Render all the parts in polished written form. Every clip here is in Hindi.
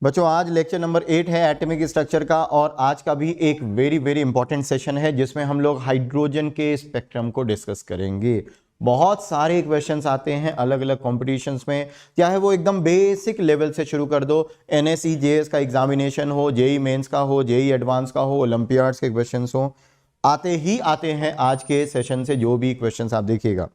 बच्चों आज लेक्चर नंबर 8 है एटॉमिक स्ट्रक्चर का, और आज का भी एक वेरी वेरी इंपॉर्टेंट सेशन है जिसमें हम लोग हाइड्रोजन के स्पेक्ट्रम को डिस्कस करेंगे। बहुत सारे क्वेश्चंस आते हैं अलग अलग कॉम्पिटिशन्स में, चाहे वो एकदम बेसिक लेवल से शुरू कर दो, एनएसई जेएस का एग्जामिनेशन हो, जेई मेंस का हो, जेई एडवांस का हो, ओलंपियाड्स के क्वेश्चंस हो, आते ही आते हैं आज के सेशन से जो भी क्वेश्चंस आप देखिएगा।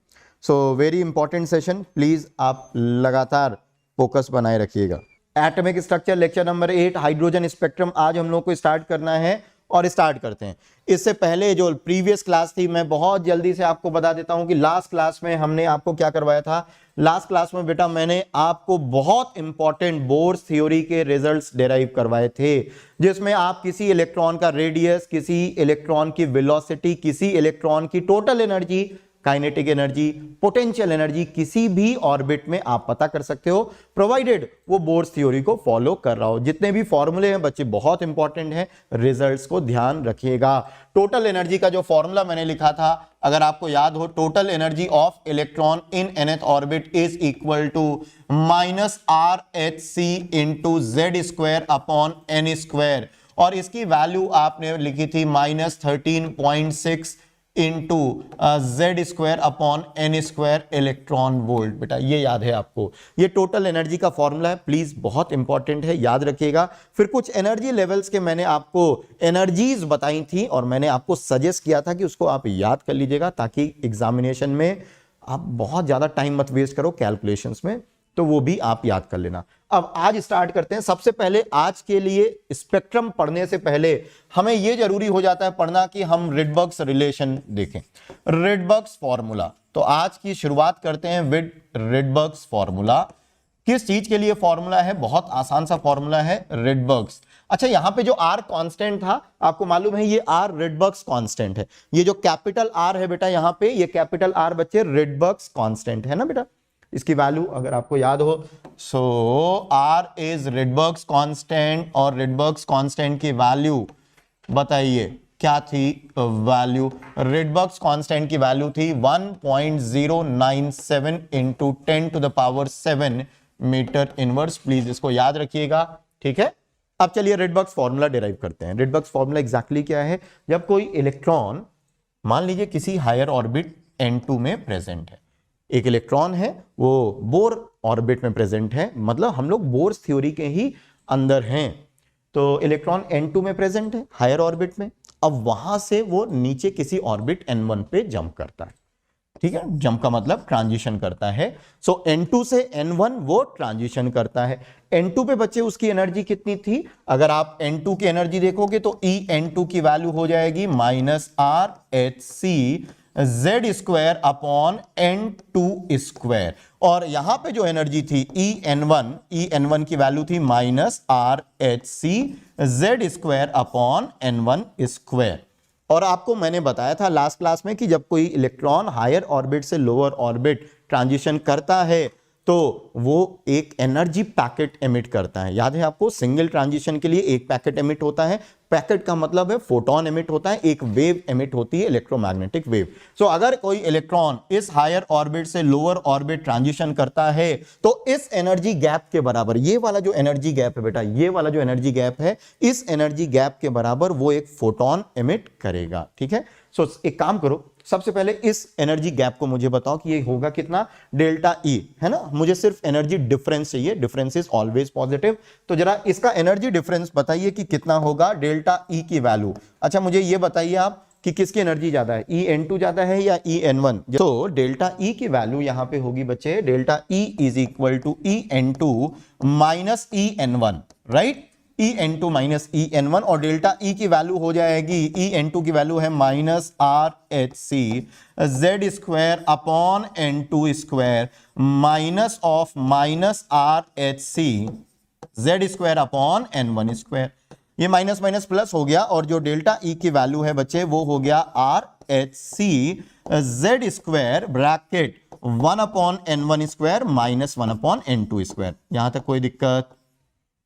So very important session, please आप लगातार फोकस बनाए रखिएगा। Atomic structure lecture number 8 hydrogen spectrum आज हम लोग को स्टार्ट करना है और स्टार्ट करते हैं। इससे पहले जो प्रीवियस क्लास थी मैं बहुत जल्दी से आपको बता देता हूं कि लास्ट क्लास में हमने आपको क्या करवाया था। लास्ट क्लास में बेटा मैंने आपको बहुत इंपॉर्टेंट बोर्स थ्योरी के रिजल्ट्स डेराइव करवाए थे, जिसमें आप किसी इलेक्ट्रॉन का रेडियस, किसी इलेक्ट्रॉन की वेलोसिटी, किसी इलेक्ट्रॉन की total energy, kinetic energy, potential energy किसी भी ऑर्बिट में आप पता कर सकते हो, प्रोवाइडेड वो बोर्स थ्योरी को फॉलो कर रहा हो। जितने भी फॉर्मूले हैं बच्चे बहुत इंपॉर्टेंट हैं, रिजल्ट्स को ध्यान रखिएगा। टोटल एनर्जी का जो फॉर्मूला मैंने लिखा था, अगर आपको याद हो, total energy of electron in nth orbit is equal to -RHc into Z² upon n², और इसकी वैल्यू आपने लिखी थी -13.6 into Z² upon n² electron volt. बेटा ये याद है आपको, ये टोटल एनर्जी का फॉर्मूला है, प्लीज बहुत इंपॉर्टेंट है, याद रखिएगा। फिर कुछ एनर्जी लेवल्स के मैंने आपको एनर्जीज बताई थी और मैंने आपको सजेस्ट किया था कि उसको आप याद कर लीजिएगा, ताकि एग्जामिनेशन में आप बहुत ज्यादा टाइम मत वेस्ट करो कैलकुलेशंस में, तो वो भी आप याद कर लेना। अब आज स्टार्ट करते हैं। सबसे पहले आज के लिए स्पेक्ट्रम पढ़ने से पहले हमें यह जरूरी हो जाता है पढ़ना कि हम रिडबर्ग्स रिलेशन देखें, रिडबर्ग्स फॉर्मूला। तो आज की शुरुआत करते हैं विद रिडबर्ग्स फॉर्मूला। किस चीज के लिए फॉर्मूला है? बहुत आसान सा फॉर्मूला है, रिडबर्ग्स। अच्छा, यहां पे जो आर कांस्टेंट था, आपको मालूम है ये आर रिडबर्ग्स कांस्टेंट है। ये जो कैपिटल आर है बेटा, यहां पे ये कैपिटल आर बच्चे रिडबर्ग्स कांस्टेंट है ना बेटा। इसकी वैल्यू अगर आपको याद हो, सो आर इज रिडबर्ग्स कांस्टेंट, और रिडबर्ग्स कांस्टेंट की वैल्यू बताइए क्या थी? वैल्यू रिडबर्ग्स कांस्टेंट की वैल्यू थी 1.097 इंटू 10⁻7 मीटर इनवर्स। प्लीज इसको याद रखिएगा, ठीक है। अब चलिए रिडबर्ग्स फॉर्मूला डिराइव करते हैं। रिडबर्ग्स फॉर्मूला एग्जैक्टली क्या है? जब कोई इलेक्ट्रॉन मान लीजिए किसी हायर ऑर्बिट N2 में प्रेजेंट है, एक इलेक्ट्रॉन है वो बोर ऑर्बिट में प्रेजेंट है, मतलब हम लोग बोर्स थ्योरी के ही अंदर हैं। तो इलेक्ट्रॉन N2 में प्रेजेंट है हायर ऑर्बिट में, अब वहां से वो नीचे किसी ऑर्बिट N1 पे जंप करता है, ठीक है। जंप का मतलब ट्रांजिशन करता है। सो N2 से N1 वो ट्रांजिशन करता है। N2 पे बच्चे उसकी एनर्जी कितनी थी? अगर आप N2 की एनर्जी देखोगे तो EN2 की वैल्यू हो जाएगी -RHc Z² अपॉन N2², और यहां पे जो एनर्जी थी EN1 की वैल्यू थी -RHc Z² अपॉन N1²। और आपको मैंने बताया था लास्ट क्लास में कि जब कोई इलेक्ट्रॉन हायर ऑर्बिट से लोअर ऑर्बिट ट्रांजिशन करता है तो वो एक एनर्जी पैकेट एमिट करता है। याद है आपको, सिंगल ट्रांजिशन के लिए एक पैकेट एमिट होता है। पैकेट का मतलब है फोटोन एमिट होता है, एक वेव एमिट होती है, इलेक्ट्रोमैग्नेटिक वेव। सो अगर कोई इलेक्ट्रॉन इस हायर ऑर्बिट से लोअर ऑर्बिट ट्रांजिशन करता है तो इस एनर्जी गैप के बराबर, ये वाला जो एनर्जी गैप है बेटा, ये वाला जो एनर्जी गैप है, इस एनर्जी गैप के बराबर वो एक फोटोन एमिट करेगा, ठीक है। सो एक काम करो, सबसे पहले इस एनर्जी गैप को मुझे बताओ कि ये होगा कितना? डेल्टा E, है ना। मुझे सिर्फ एनर्जी डिफरेंस चाहिए, डिफरेंस इज ऑलवेज पॉजिटिव। तो जरा इसका एनर्जी डिफरेंस बताइए कि कितना होगा डेल्टा E की वैल्यू। अच्छा मुझे ये बताइए आप कि किसकी एनर्जी ज्यादा है, EN2 ज्यादा है या EN1? तो डेल्टा E की वैल्यू यहां पे होगी बच्चे, delta E is equal to EN2 minus EN1, right. EN2 minus EN1, और डेल्टा E की वैल्यू हो जाएगी, EN2 की वैल्यू है -RHc Z² upon N2² minus of -RHc Z² upon N1²। ये माइनस माइनस प्लस हो गया, और जो डेल्टा E की वैल्यू है बच्चे वो हो गया RHc Z² bracket 1 upon N1² minus 1 upon N2²। यहां तक कोई दिक्कत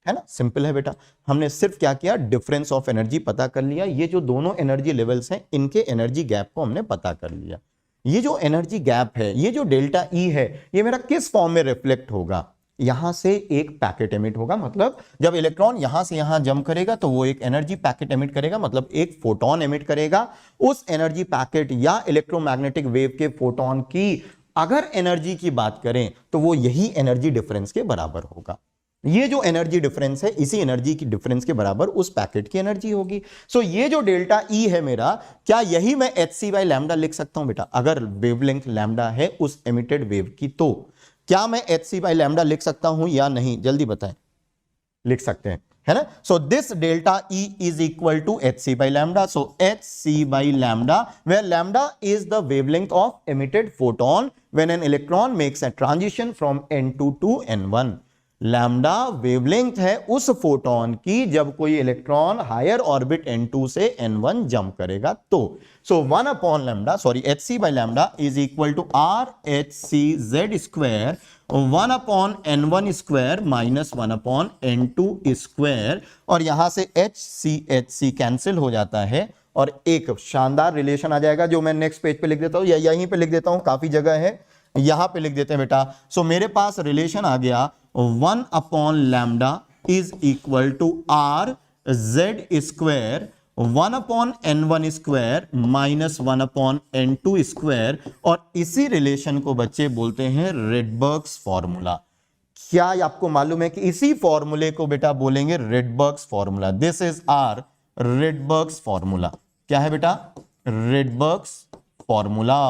है ना? सिंपल है बेटा, हमने सिर्फ क्या किया, डिफरेंस ऑफ एनर्जी पता कर लिया। ये जो दोनों एनर्जी लेवल्स हैं इनके एनर्जी गैप को हमने पता कर लिया। ये जो एनर्जी गैप है, ये जो डेल्टा E है, ये मेरा किस फॉर्म में रिफ्लेक्ट होगा? यहां से एक पैकेट एमिट होगा, मतलब जब इलेक्ट्रॉन यहां से यहां जंप करेगा तो वो एक एनर्जी पैकेट एमिट करेगा, मतलब एक फोटोन एमिट करेगा। उस एनर्जी पैकेट या इलेक्ट्रोमैग्नेटिक वेव के फोटोन की अगर एनर्जी की बात करें तो वो यही एनर्जी डिफरेंस के बराबर होगा। ये जो एनर्जी डिफरेंस है इसी एनर्जी की डिफरेंस के बराबर उस पैकेट की एनर्जी होगी। सो ये जो डेल्टा ई है मेरा, क्या यही मैं hc बाई लैम्डा लिख सकता हूं बेटा? अगर वेवलेंथ लैम्डा है उस एमिटेड वेव की, तो क्या मैं hc बाई लैम्डा लिख सकता हूं या नहीं? जल्दी बताएं। लिख सकते हैं, है ना? So this delta E is equal to hc by lambda. So hc by lambda, where lambda is the wavelength of emitted photon when an electron makes a transition from n2 to n1। Lambda wavelength है उस फोटोन की जब कोई इलेक्ट्रॉन हायर ऑर्बिट n2 से n1 जंप करेगा तो। So 1 upon lambda, sorry hc by lambda is equal to r hc z square 1 upon n1 square minus 1 upon n2 square, और यहां से hc कैंसिल हो जाता है और एक शानदार रिलेशन आ जाएगा जो मैं नेक्स्ट पेज पे लिख देता हूं या यहीं पे लिख देता हूं, काफी जगह है, यहां पे लिख देते हैं बेटा। सो मेरे पास रिलेशन आ गया 1 upon lambda is equal to r z square 1 upon n1 square minus 1 upon n2 square, और इसी रिलेशन को बच्चे बोलते हैं रेडबर्ग्स फॉर्मूला। क्या आपको मालूम है कि इसी फॉर्मूले को बेटा बोलेंगे Rydberg's formula? This is our Rydberg's formula. क्या है बेटा? Rydberg's formula.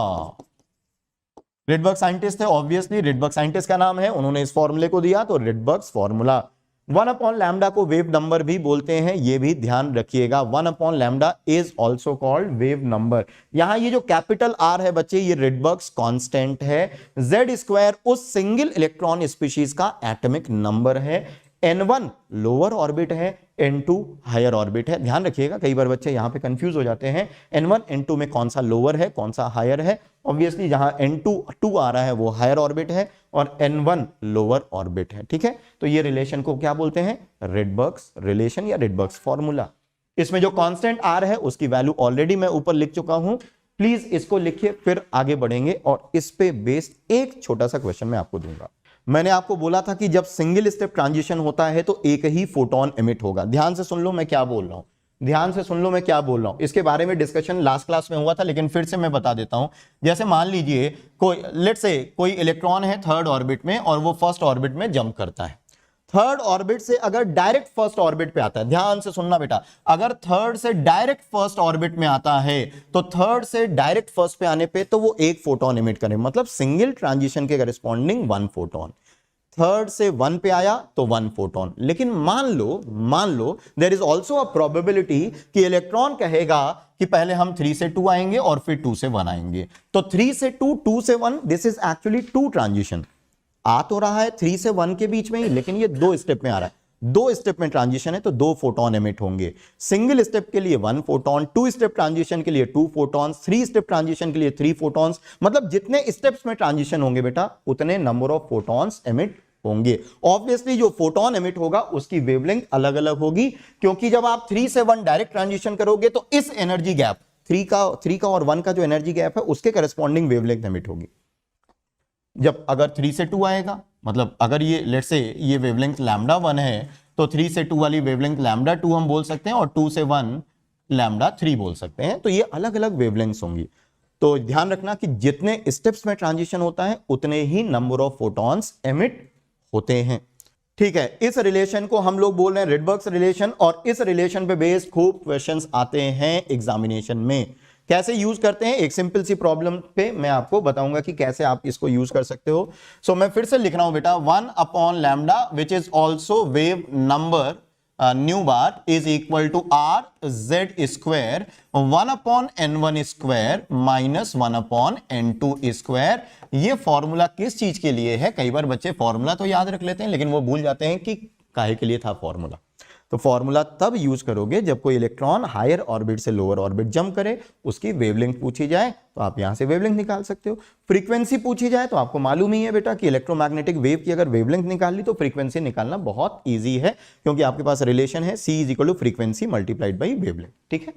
रेडबर्ग साइंटिस्ट है, ऑब्वियसली रेडबर्ग साइंटिस्ट का नाम है, उन्होंने इस फॉर्मूले को दिया तो रेडबर्ग्स फॉर्मूला। 1 अपॉन लैम्डा को वेव नंबर भी बोलते हैं, ये भी ध्यान रखिएगा। 1 upon lambda is also called wave number. यहां ये जो कैपिटल आर है बच्चे, ये रेडबर्ग्स कांस्टेंट है। जेड स्क्वायर उस सिंगल इलेक्ट्रॉन स्पीशीज का एटॉमिक नंबर है। n1 लोअर ऑर्बिट है, n2 हायर ऑर्बिट है। ध्यान रखिएगा, कई बार बच्चे यहां पे कंफ्यूज हो जाते हैं, n1 n2 में कौन सा लोअर है कौन सा हायर है। ऑब्वियसली जहां n2 2 आ रहा है वो हायर ऑर्बिट है और n1 लोअर ऑर्बिट है, ठीक है। तो ये रिलेशन को क्या बोलते हैं? रेडबर्ग्स रिलेशन या रेडबर्ग्स फॉर्मूला। इसमें जो कांस्टेंट आर है उसकी वैल्यू ऑलरेडी मैं ऊपर लिख चुका हूं, प्लीज इसको लिखिए, फिर आगे बढ़ेंगे और इस पे बेस्ड एक छोटा सा क्वेश्चन मैं आपको दूंगा। मैंने आपको बोला था कि जब सिंगल स्टेप ट्रांजिशन होता है तो एक ही फोटोन एमिट होगा। ध्यान से सुन लो मैं क्या बोल रहा हूं, ध्यान से सुन लो मैं क्या बोल रहा हूं। इसके बारे में डिस्कशन लास्ट क्लास में हुआ था, लेकिन फिर से मैं बता देता हूं। जैसे मान लीजिए कोई लेट्स से कोई इलेक्ट्रॉन है थर्ड ऑर्बिट में और वो फर्स्ट ऑर्बिट में जंप करता है। थर्ड ऑर्बिट से अगर डायरेक्ट फर्स्ट ऑर्बिट पे आता है, ध्यान से सुनना बेटा, अगर थर्ड से डायरेक्ट फर्स्ट ऑर्बिट में आता है तो थर्ड से डायरेक्ट फर्स्ट पे आने पे तो वो एक फोटोन एमिट करे, मतलब सिंगल ट्रांजिशन के करेस्पॉन्डिंग 1 फोटोन। थर्ड से 1 पे आया तो 1 फोटोन। लेकिन मान लो there is also a probability कि इलेक्ट्रॉन कहेगा कि पहले हम 3 से 2 आएंगे और फिर 2 से 1 आएंगे। तो 3 से 2, 2 से 1, दिस इज एक्चुअली 2 ट्रांजिशन। आ तो रहा है 3 से 1 के बीच में ही, लेकिन ये 2 स्टेप में आ रहा है। 2 स्टेप में ट्रांजिशन है तो 2 फोटोन एमिट होंगे। सिंगल स्टेप के लिए 1 फोटोन, 2 स्टेप ट्रांजिशन के लिए 2 फोटॉन्स, 3 स्टेप ट्रांजिशन के लिए 3 फोटॉन्स। मतलब जितने स्टेप्स में ट्रांजिशन होंगे बेटा उतने नंबर ऑफ फोटॉन्स एमिट होंगे। ऑब्वियसली जो फोटोन एमिट होगा उसकी वेवलेंथ अलग अलग होगी, क्योंकि जब आप 3 से 1 डायरेक्ट ट्रांजिशन करोगे तो इस एनर्जी गैप 3 का और 1 का जो एनर्जी गैप है उसके करस्पॉन्डिंग वेवलेंथ एमिट होगी। जब अगर 3 से 2 आएगा, मतलब अगर ये लेट्स से ये वेवलेंथ लैम्डा 1 है तो 3 से 2 वाली वेवलेंथ लैम्डा 2 हम बोल सकते हैं और 2 से 1 लैम्डा 3 बोल सकते हैं। तो ये अलग अलग वेवलेंथ्स होंगी। तो ध्यान रखना कि जितने स्टेप्स में ट्रांजिशन होता है उतने ही नंबर ऑफ फोटॉन्स एमिट होते हैं, ठीक है। इस रिलेशन को हम लोग बोल रहे हैं रेडबर्ग्स रिलेशन, और इस रिलेशन पे बेस्ड खूब क्वेश्चंस आते हैं एग्जामिनेशन में। कैसे यूज करते हैं, एक सिंपल सी प्रॉब्लम पे मैं आपको बताऊंगा कि कैसे आप इसको यूज कर सकते हो। सो मैं फिर से लिख रहा हूं बेटा, 1 upon lambda which is also wave number nu bar is equal to R Z square 1 upon n1 square minus 1 upon n2 square. ये फॉर्मूला किस चीज के लिए है? कई बार बच्चे फॉर्मूला तो याद रख लेते हैं लेकिन वो भूल जाते हैं कि काहे के लिए था फॉर्मूला। तो फॉर्मूला तब यूज करोगे जब कोई इलेक्ट्रॉन हायर ऑर्बिट से लोअर ऑर्बिट जंप करे, उसकी वेवलेंथ पूछी जाए तो आप यहां से वेवलेंथ निकाल सकते हो। फ्रीक्वेंसी पूछी जाए तो आपको मालूम ही है बेटा कि इलेक्ट्रोमैग्नेटिक वेव की अगर वेवलेंथ निकाल ली तो फ्रीक्वेंसी निकालना बहुत ईजी है, क्योंकि आपके पास रिलेशन है C is equal to frequency multiplied by wavelength, ठीक है।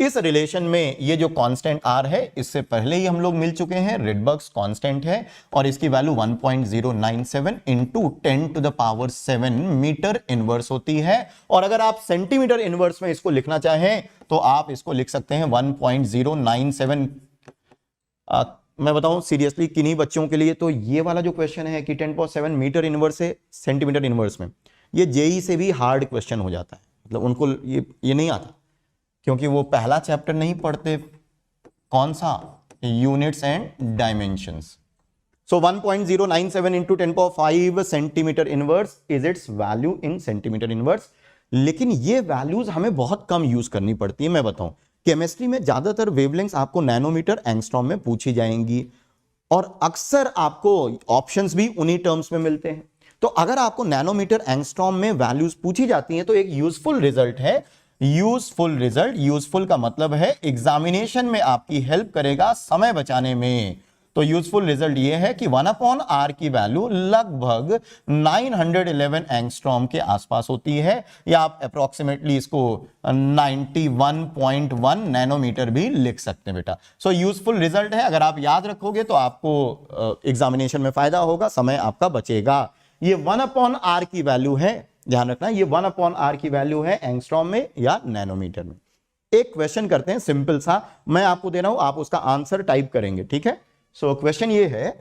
इस रिलेशन में ये जो कांस्टेंट आर है इससे पहले ही हम लोग मिल चुके हैं, रिडबर्ग्स कांस्टेंट है और इसकी वैल्यू 1.097 इंटू 10⁻⁷ मीटर इनवर्स होती है। और अगर आप सेंटीमीटर इनवर्स में इसको लिखना चाहें तो आप इसको लिख सकते हैं 1.097। मैं बताऊं सीरियसली किन्हीं बच्चों के लिए तो ये वाला जो क्वेश्चन है कि 10⁻⁷ मीटर इनवर्स है सेंटीमीटर इनवर्स में, ये जेई से भी हार्ड क्वेश्चन हो जाता है, मतलब उनको ये नहीं आता क्योंकि वो पहला चैप्टर नहीं पढ़ते, कौन सा, units and dimensions. 1.097 into 10⁵ centimetre inverse is it's value in centimetre inverse. लेकिन ये वैल्यूज हमें बहुत कम यूज करनी पड़ती है। मैं बताऊं केमिस्ट्री में ज्यादातर वेवलेंथ्स आपको नैनोमीटर एंगस्ट्रॉम में पूछी जाएंगी और अक्सर आपको ऑप्शंस भी उन्हीं टर्म्स में मिलते हैं। तो अगर आपको नैनोमीटर एंगस्ट्रॉम में वैल्यूज पूछी जाती हैं तो एक यूजफुल रिजल्ट है, यूजफुल रिजल्ट, यूजफुल का मतलब है एग्जामिनेशन में आपकी हेल्प करेगा समय बचाने में। तो यूजफुल रिजल्ट ये है कि 1/r की वैल्यू लगभग 911 एंगस्ट्रॉम के आसपास होती है, या आप अप्रोक्सीमेटली इसको 91.1 नैनोमीटर भी लिख सकते हैं बेटा। यूजफुल रिजल्ट है, अगर आप याद रखोगे तो आपको एग्जामिनेशन में फायदा होगा, समय आपका बचेगा। ये 1/r की वैल्यू है, ध्यान रखना, ये 1/r की वैल्यू है एंगस्ट्रॉम में या नैनोमीटर में। एक क्वेश्चन करते हैं सिंपल सा, मैं आपको दे रहा हूं, आप उसका आंसर टाइप करेंगे, ठीक है। क्वेश्चन ये है,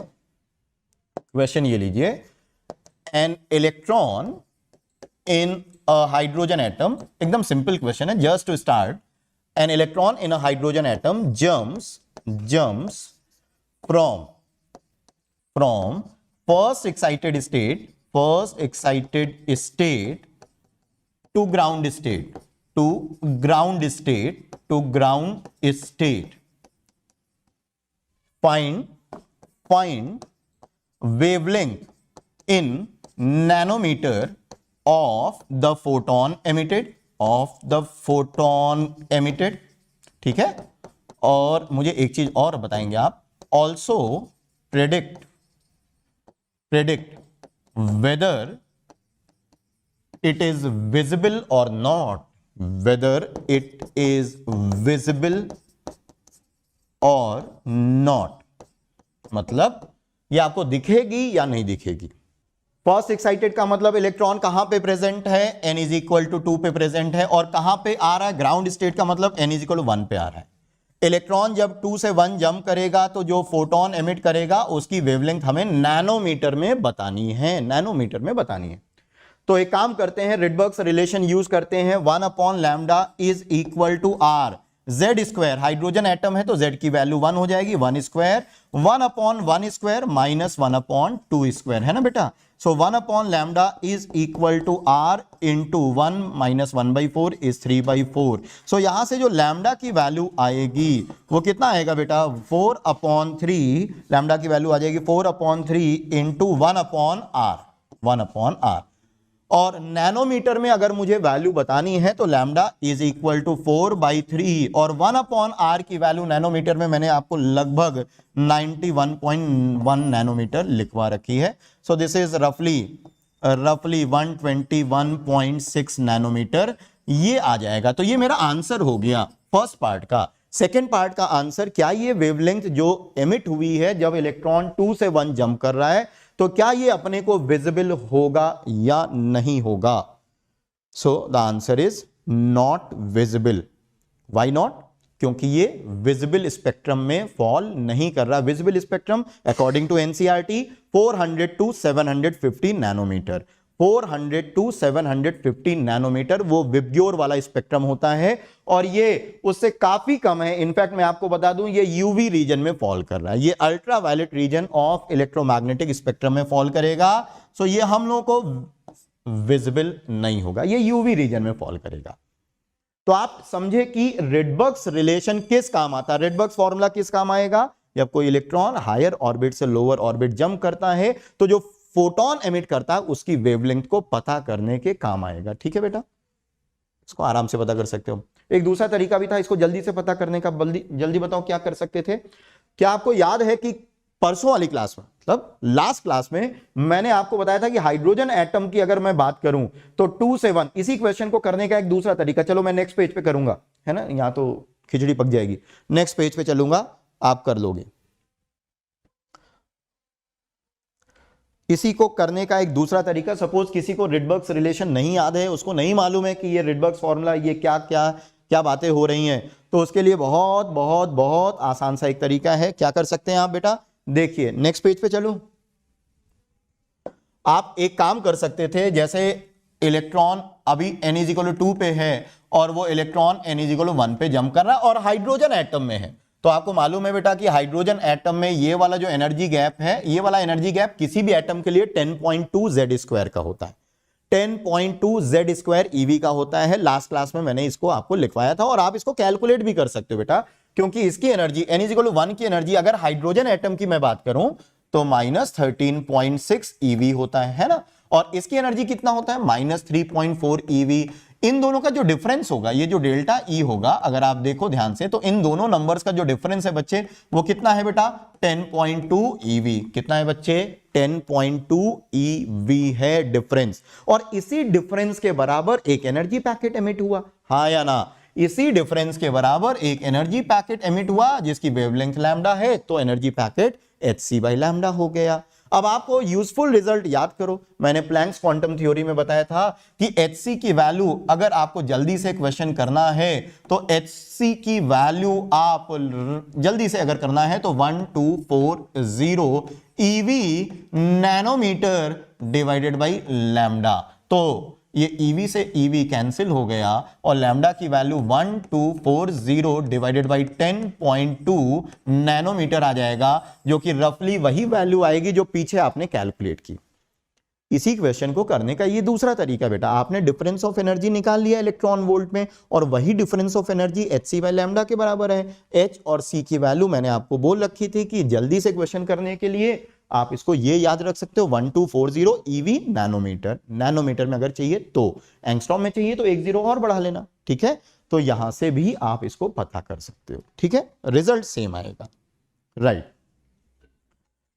क्वेश्चन ये लीजिए, an electron in a hydrogen atom, एकदम सिंपल क्वेश्चन है, just to start, an electron in a hydrogen atom jumps from first excited state to ground state find wavelength in nanometer of the photon emitted, ठीक है। और मुझे एक चीज और बताएंगे आप, also predict whether it is visible or not, whether it is visible or not, मतलब ये आपको दिखेगी या नहीं दिखेगी। फर्स्ट एक्साइटेड का मतलब इलेक्ट्रॉन कहां पे प्रेजेंट है, n इज इक्वल टू 2 पे प्रेजेंट है, और कहां पे आ रहा है, ग्राउंड स्टेट का मतलब n इज इक्वल टू 1 पे आ रहा है। इलेक्ट्रॉन जब 2 से 1 जंप करेगा तो जो फोटोन एमिट करेगा उसकी वेवलेंथ हमें नैनोमीटर में बतानी है, नैनोमीटर में बतानी है। तो एक काम करते हैं, रिडबर्ग्स रिलेशन यूज करते हैं, 1/λ is equal to r, z square, hydrogen atom है तो z की वैल्यू 1 हो जाएगी, 1 स्क्वायर, 1/1 स्क्वायर माइनस 1/2 स्क्वायर, है ना बेटा। 1/λ is equal to r into 1 minus 1/4 is 3/4। यहां से जो लैम्डा की वैल्यू आएगी वो कितना आएगा बेटा, 4/3, लैम्डा की वैल्यू आ जाएगी 4/3 इंटू 1/r। और नैनोमीटर में अगर मुझे वैल्यू बतानी है तो लैम्डा इज इक्वल टू 4/3, और 1/r की वैल्यू नैनोमीटर में मैंने आपको लगभग 91.1 नैनोमीटर लिखवा रखी है। सो दिस इज रफली 121.6 नैनोमीटर ये आ जाएगा। तो ये मेरा आंसर हो गया फर्स्ट पार्ट का। सेकेंड पार्ट का आंसर, क्या ये वेवलेंथ जो एमिट हुई है जब इलेक्ट्रॉन 2 से 1 जंप कर रहा है तो क्या ये अपने को विजिबल होगा या नहीं होगा। So the answer is not visible. Why not, क्योंकि ये विजिबल स्पेक्ट्रम में फॉल नहीं कर रहा। Visible spectrum according to NCERT 400 to 750 nanometre, 400 to 750 nanometre वो विबग्योर वाला स्पेक्ट्रम होता है, और ये उससे काफी कम है। इनफैक्ट मैं आपको बता दूं ये यूवी रीजन में फॉल कर रहा है, ये ultra violet region of electromagnetic spectrum में फॉल करेगा। सो ये हम लोगों को विजिबल नहीं होगा, ये यूवी रीजन में फॉल करेगा। तो आप समझे कि रिडबर्ग्स रिलेशन किस काम आता है, रिडबर्ग्स फॉर्मूला किस काम आएगा, जब कोई इलेक्ट्रॉन हायर ऑर्बिट से लोअर ऑर्बिट जंप करता है तो जो फोटोन एमिट करता है उसकी वेवलेंथ को पता करने के काम आएगा। ठीक है बेटा, इसको आराम से पता कर सकते हो। एक दूसरा तरीका भी था इसको जल्दी से पता करने का, जल्दी बताओ क्या कर सकते थे। क्या आपको याद है कि परसों वाली क्लास में, मतलब लास्ट क्लास में मैंने आपको बताया था कि हाइड्रोजन एटम की अगर मैं बात करूं तो 2 से 1, इसी क्वेश्चन को करने का एक दूसरा तरीका, चलो मैं नेक्स्ट पेज पे करूंगा, है ना, यहां तो खिचड़ी पक जाएगी, नेक्स्ट पेज पे चलूंगा, आप कर लोगे। इसी को करने का एक दूसरा तरीका, सपोज किसी को रिडबर्ग्स रिलेशन नहीं याद है, उसको नहीं मालूम है कि ये रिडबर्ग्स फॉर्मूला, ये क्या क्या क्या बातें हो रही हैं, तो उसके लिए बहुत बहुत बहुत आसान सा एक तरीका है। क्या कर सकते हैं आप बेटा, देखिए नेक्स्ट पेज पे चलूं। आप एक काम कर सकते थे, जैसे इलेक्ट्रॉन अभी n=2 पे है और वो इलेक्ट्रॉन n=1 पे जंप कर रहा है और हाइड्रोजन एटम में है, तो आपको मालूम है बेटा कि हाइड्रोजन एटम में ये वाला जो एनर्जी गैप है, ये वाला एनर्जी गैप किसी भी एटम के लिए 10.2 Z² का होता है, 10.2 Z² EV का होता है। लास्ट क्लास में मैंने इसको आपको लिखवाया था और आप इसको कैलकुलेट भी कर सकते हो बेटा, क्योंकि इसकी एनर्जी n=1 की एनर्जी अगर हाइड्रोजन एटम की मैं बात करूं तो -13.6 EV होता है ना, और इसकी एनर्जी कितना होता है, -3.4 EV। इन दोनों का जो डिफरेंस होगा, ये जो डेल्टा E होगा, अगर आप देखो ध्यान से तो इन दोनों नंबर्स का जो डिफरेंस है बच्चे, वो कितना है बेटा, 10.2 EV। कितना है बच्चे, 10.2 EV है डिफरेंस, और इसी डिफरेंस के बराबर एक एनर्जी पैकेट एमिट हुआ, हाँ या ना, इसी डिफरेंस के बराबर एक एनर्जी पैकेट एमिट हुआ जिसकी वेवलेंथ लैम्डा है, तो एनर्जी पैकेट hc/लैम्डा हो गया। अब आपको यूजफुल रिजल्ट याद करो, मैंने प्लैंक्स क्वांटम थ्योरी में बताया था कि hc की वैल्यू अगर आपको जल्दी से क्वेश्चन करना है तो hc की वैल्यू आप जल्दी से अगर करना है तो 1240 EV nanometre divided by lambda, तो ये EV से EV कैंसिल हो गया और लैम्डा की वैल्यू 1240 डिवाइडेड बाई 10.2 नैनोमीटर आ जाएगा, जो कि रफली वही वैल्यू आएगी जो पीछे आपने कैलकुलेट की। इसी क्वेश्चन को करने का ये दूसरा तरीका बेटा, आपने डिफरेंस ऑफ एनर्जी निकाल लिया इलेक्ट्रॉन वोल्ट में, और वही डिफरेंस ऑफ एनर्जी hc/लैम्डा के बराबर है। h और c की वैल्यू मैंने आपको बोल रखी थी कि जल्दी से क्वेश्चन करने के लिए आप इसको ये याद रख सकते हो, 1240 EV नैनोमीटर, नैनोमीटर में अगर चाहिए तो, एंगस्ट्रॉम में चाहिए तो 1 0 और बढ़ा लेना, ठीक है, तो यहां से भी आप इसको पता कर सकते हो, ठीक है, रिजल्ट सेम आएगा, राइट,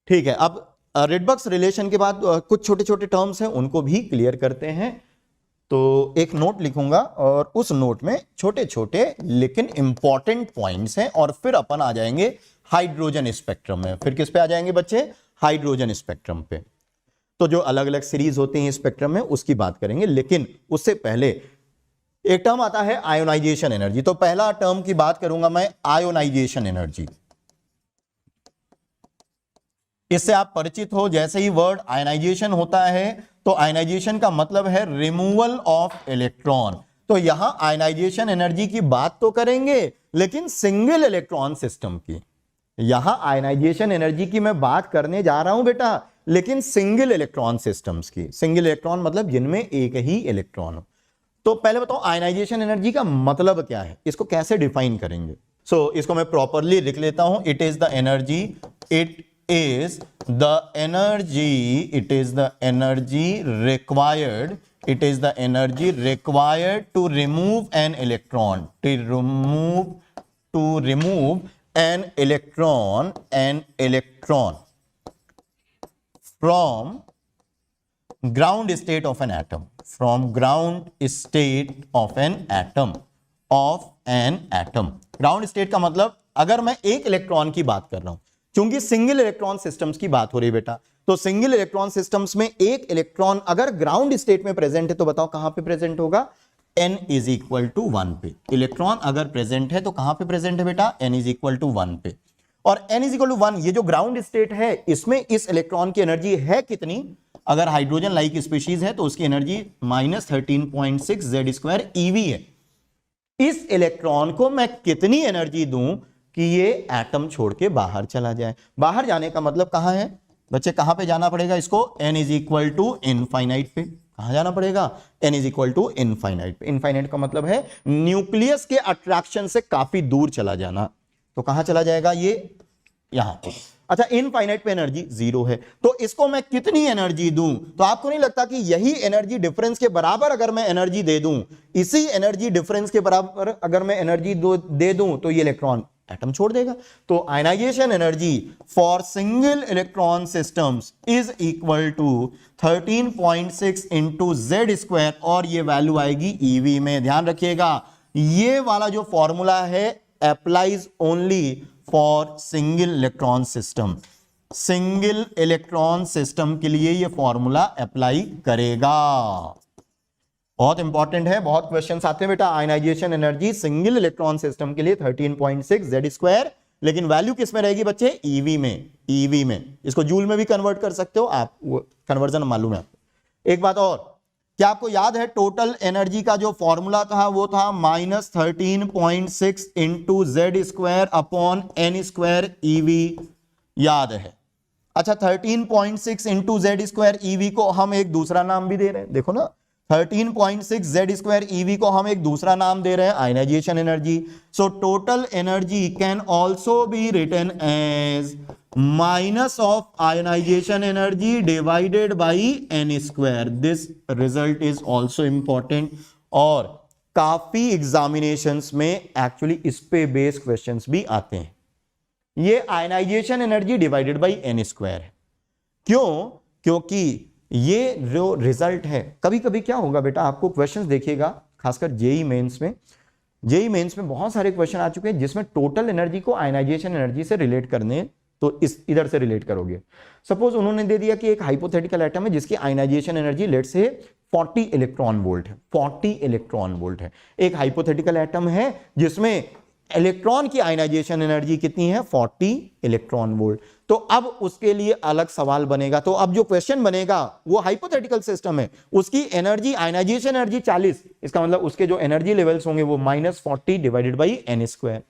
ठीक है। अब रिडबर्ग्स रिलेशन के बाद कुछ छोटे छोटे टर्म्स हैं, उनको भी क्लियर करते हैं, तो एक नोट लिखूंगा और उस नोट में छोटे छोटे लेकिन इंपॉर्टेंट पॉइंट्स हैं, और फिर अपन आ जाएंगे हाइड्रोजन स्पेक्ट्रम में। फिर किस पे आ जाएंगे बच्चे, हाइड्रोजन स्पेक्ट्रम पे। तो जो अलग अलग सीरीज होती हैं स्पेक्ट्रम में उसकी बात करेंगे, लेकिन उससे पहले एक टर्म आता है आयोनाइजेशन एनर्जी। तो पहला टर्म की बात करूंगा मैं, आयोनाइजेशन एनर्जी। इससे आप परिचित हो, जैसे ही वर्ड आयनाइजेशन होता है तो आयनाइजेशन का मतलब है रिमूवल ऑफ इलेक्ट्रॉन। तो यहां आयनाइजेशन एनर्जी की बात तो करेंगे लेकिन सिंगल इलेक्ट्रॉन सिस्टम की। यहां आयनाइजेशन एनर्जी की मैं बात करने जा रहा हूं बेटा, लेकिन सिंगल इलेक्ट्रॉन सिस्टम्स की। सिंगल इलेक्ट्रॉन मतलब जिनमें एक ही इलेक्ट्रॉन हो। तो पहले बताओ आयनाइजेशन एनर्जी का मतलब क्या है, इसको कैसे डिफाइन करेंगे। इसको मैं प्रॉपरली लिख लेता हूं, it is the energy, it is the energy required, it is the energy required to remove an electron, to remove an electron from ground state of an atom, from ground state of an atom, ground state का मतलब अगर मैं एक इलेक्ट्रॉन की बात कर रहा हूं, क्योंकि सिंगल इलेक्ट्रॉन सिस्टम्स की बात हो रही है बेटा, तो सिंगल इलेक्ट्रॉन सिस्टम्स में एक इलेक्ट्रॉन अगर ग्राउंड स्टेट में प्रेजेंट है तो बताओ कहां पे प्रेजेंट होगा, n = 1 पे। इलेक्ट्रॉन अगर प्रेजेंट है तो कहां पे प्रेजेंट है बेटा, n = 1 पे। और n = 1 ये जो ग्राउंड स्टेट है, इसमें इस इलेक्ट्रॉन की एनर्जी है कितनी, अगर हाइड्रोजन लाइक स्पीशीज है तो उसकी एनर्जी -13.6 Z² EV है। इस इलेक्ट्रॉन को मैं कितनी एनर्जी दूं कि ये एटम छोड़ के बाहर चला जाए। बाहर जाने का मतलब कहां है बच्चे, कहां पे जाना पड़ेगा इसको, n = इनफाइनाइट पे। कहां जाना पड़ेगा, n = इनफाइनाइट पे। इनफाइनाइट का मतलब है न्यूक्लियस के अट्रैक्शन से काफी दूर चला जाना। तो कहां चला जाएगा ये, यहां पे। अच्छा, इनफाइनाइट पे एनर्जी 0 है, तो इसको मैं कितनी एनर्जी दूं। तो आपको नहीं लगता कि यही एनर्जी डिफरेंस के बराबर अगर मैं एनर्जी दे दूं, इसी एनर्जी डिफरेंस के बराबर अगर मैं एनर्जी दे दूं, तो ये इलेक्ट्रॉन एटम छोड़ देगा। तो ionisation energy for single electron systems is equal to 13.6 into Z square, और ये वैल्यू आएगी ईवी में। ध्यान रखिएगा, ये वाला जो फॉर्मूला है applies only for single electron system. Single electron system के लिए ये फॉर्मूला अप्लाई करेगा। बहुत इंपॉर्टेंट है, बहुत क्वेश्चंस आते हैं बेटा। Ionisation energy single electron system के लिए 13.6 जेड स्क्वायर, लेकिन वैल्यू किस में रहेगी बच्चे? ईवी में। ईवी में, इसको जूल में भी कन्वर्ट कर सकते हो आप, कन्वर्जन मालूम है आपको। एक बात और, क्या आपको याद है टोटल एनर्जी का जो फॉर्मूला था वो था -13.6 into Z square upon n square eV, याद है? अच्छा, 13.6 इंटू जेड स्क्वायर ईवी को हम एक दूसरा नाम भी दे रहे हैं, देखो ना, 13.6 जेड स्क्वायर ईवी को हम एक दूसरा नाम दे रहे हैं ionisation energy. So total energy can also be written as minus of ionisation energy divided by n square. This result is also important, और काफी एग्जामिनेशंस में एक्चुअली इस पे बेस्ड क्वेश्चंस भी आते हैं। ये ionisation energy divided by n square है। क्यों? क्योंकि ये जो रिजल्ट है, कभी कभी क्या होगा बेटा, आपको क्वेश्चंस देखिएगा, खासकर जेई मेंस में, जेई मेंस में बहुत सारे क्वेश्चन आ चुके हैं जिसमें टोटल एनर्जी को आयनाइजेशन एनर्जी से रिलेट करने, तो इस इधर से रिलेट करोगे। सपोज उन्होंने दे दिया कि एक हाइपोथेटिकल एटम है जिसकी आयनाइजेशन एनर्जी लेट से 40 इलेक्ट्रॉन वोल्ट है, 40 इलेक्ट्रॉन वोल्ट है। एक हाइपोथेटिकल एटम है जिसमें इलेक्ट्रॉन की आयनाइजेशन एनर्जी कितनी है? 40 इलेक्ट्रॉन वोल्ट। तो अब उसके लिए अलग सवाल बनेगा। तो अब जो क्वेश्चन बनेगा वो हाइपोथेटिकल सिस्टम है, उसकी एनर्जी, आयनाइजेशन एनर्जी 40, इसका मतलब उसके जो एनर्जी लेवल्स होंगे वो -40 divided by n square,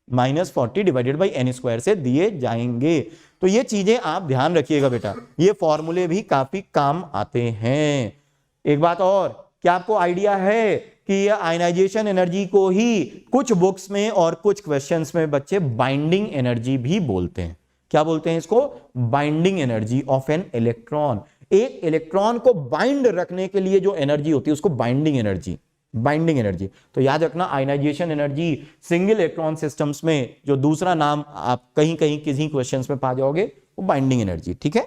-40 divided by n square से दिए जाएंगे। तो ये चीजें आप ध्यान रखिएगा बेटा, ये फॉर्मूले भी काफी काम आते हैं। एक बात और, क्या आपको आइडिया है कि ये आयनाइजेशन एनर्जी को ही कुछ बुक्स में और कुछ क्वेश्चंस में बच्चे बाइंडिंग एनर्जी भी बोलते हैं। क्या बोलते हैं इसको? Binding energy of an electron. एक इलेक्ट्रॉन को बाइंड रखने के लिए जो एनर्जी होती है उसको बाइंडिंग एनर्जी, बाइंडिंग एनर्जी। तो याद रखना, ionisation energy single electron systems में जो दूसरा नाम आप कहीं कहीं किसी क्वेश्चंस में पा जाओगे वो बाइंडिंग एनर्जी। ठीक है,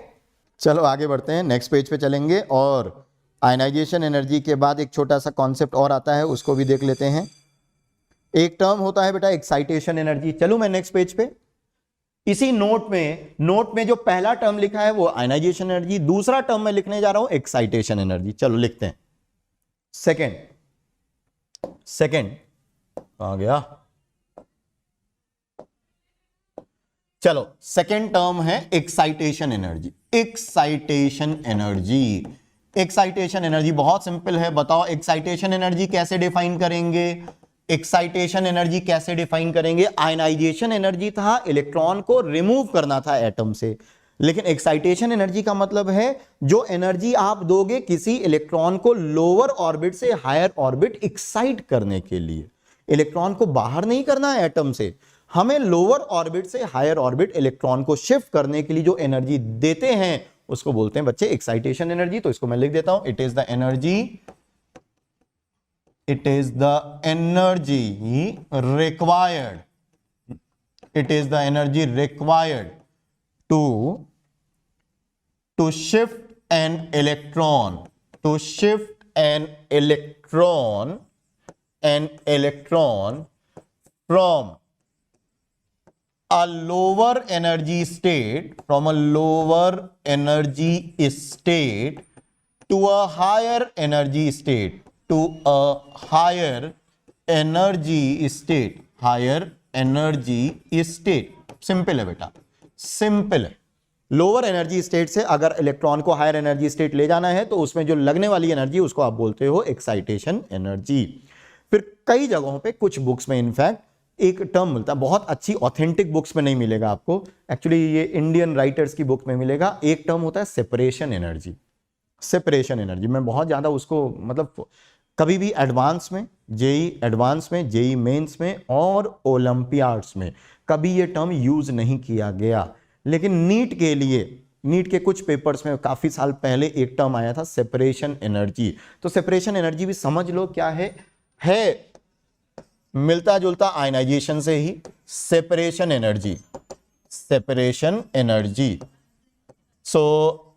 चलो आगे बढ़ते हैं, नेक्स्ट पेज पे चलेंगे, और आयनाइजेशन एनर्जी के बाद एक छोटा सा कॉन्सेप्ट और आता है, उसको भी देख लेते हैं। एक टर्म होता है बेटा एक्साइटेशन एनर्जी। चलो मैं नेक्स्ट पेज पे, इसी नोट में जो पहला टर्म लिखा है वो आयनाइजेशन एनर्जी, दूसरा टर्म मैं लिखने जा रहा हूं एक्साइटेशन एनर्जी। चलो लिखते हैं। सेकेंड आ गया, चलो सेकेंड टर्म है excitation energy. Excitation energy, excitation energy बहुत सिंपल है। बताओ एक्साइटेशन एनर्जी कैसे डिफाइन करेंगे? एक्साइटेशन एनर्जी कैसे डिफाइन करेंगे? आयनाइजेशन एनर्जी था, इलेक्ट्रॉन को रिमूव करना था एटम से, लेकिन एक्साइटेशन एनर्जी का मतलब है जो एनर्जी आप दोगे किसी इलेक्ट्रॉन को लोअर ऑर्बिट से हायर ऑर्बिट एक्साइट करने के लिए। इलेक्ट्रॉन को बाहर नहीं करना है एटम से, हमें लोअर ऑर्बिट से हायर ऑर्बिट इलेक्ट्रॉन को शिफ्ट करने के लिए जो एनर्जी देते हैं उसको बोलते हैं बच्चे एक्साइटेशन एनर्जी। तो इसको मैं लिख देता हूं, it is the energy, it is the energy required, it is the energy required to shift an electron, to shift an electron from a lower energy state, from a lower energy state to a higher energy state, to a higher energy state, higher energy state। Simple है बेटा, सिंपल है। लोअर एनर्जी स्टेट से अगर इलेक्ट्रॉन को हायर एनर्जी स्टेट ले जाना है तो उसमें जो लगने वाली एनर्जी उसको आप बोलते हो एक्साइटेशन एनर्जी। फिर कई जगहों पे, कुछ बुक्स में इनफैक्ट एक टर्म मिलता है, बहुत अच्छी ऑथेंटिक बुक्स में नहीं मिलेगा आपको, एक्चुअली ये इंडियन राइटर्स की बुक में मिलेगा। एक टर्म होता है सेपरेशन एनर्जी। सेपरेशन एनर्जी मैं बहुत ज्यादा उसको, मतलब कभी भी एडवांस में, जेई एडवांस में, जेई मेंस में और ओलंपियाड्स में कभी ये टर्म यूज नहीं किया गया, लेकिन नीट के लिए, नीट के कुछ पेपर्स में काफी साल पहले एक टर्म आया था सेपरेशन एनर्जी। तो सेपरेशन एनर्जी भी समझ लो क्या है मिलता जुलता आयनाइजेशन से ही। separation energy. Separation energy. So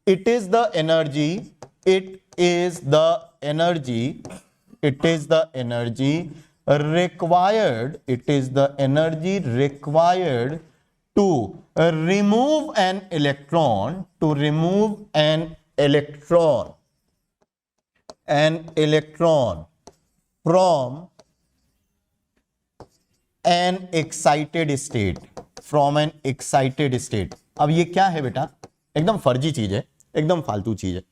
it is the energy, it is the energy, it is the energy required, it is the energy required to remove an electron, to remove an electron from an excited state, from an excited state. अब ये क्या है बेटा, एकदम फर्जी चीज है, एकदम फालतू चीज है।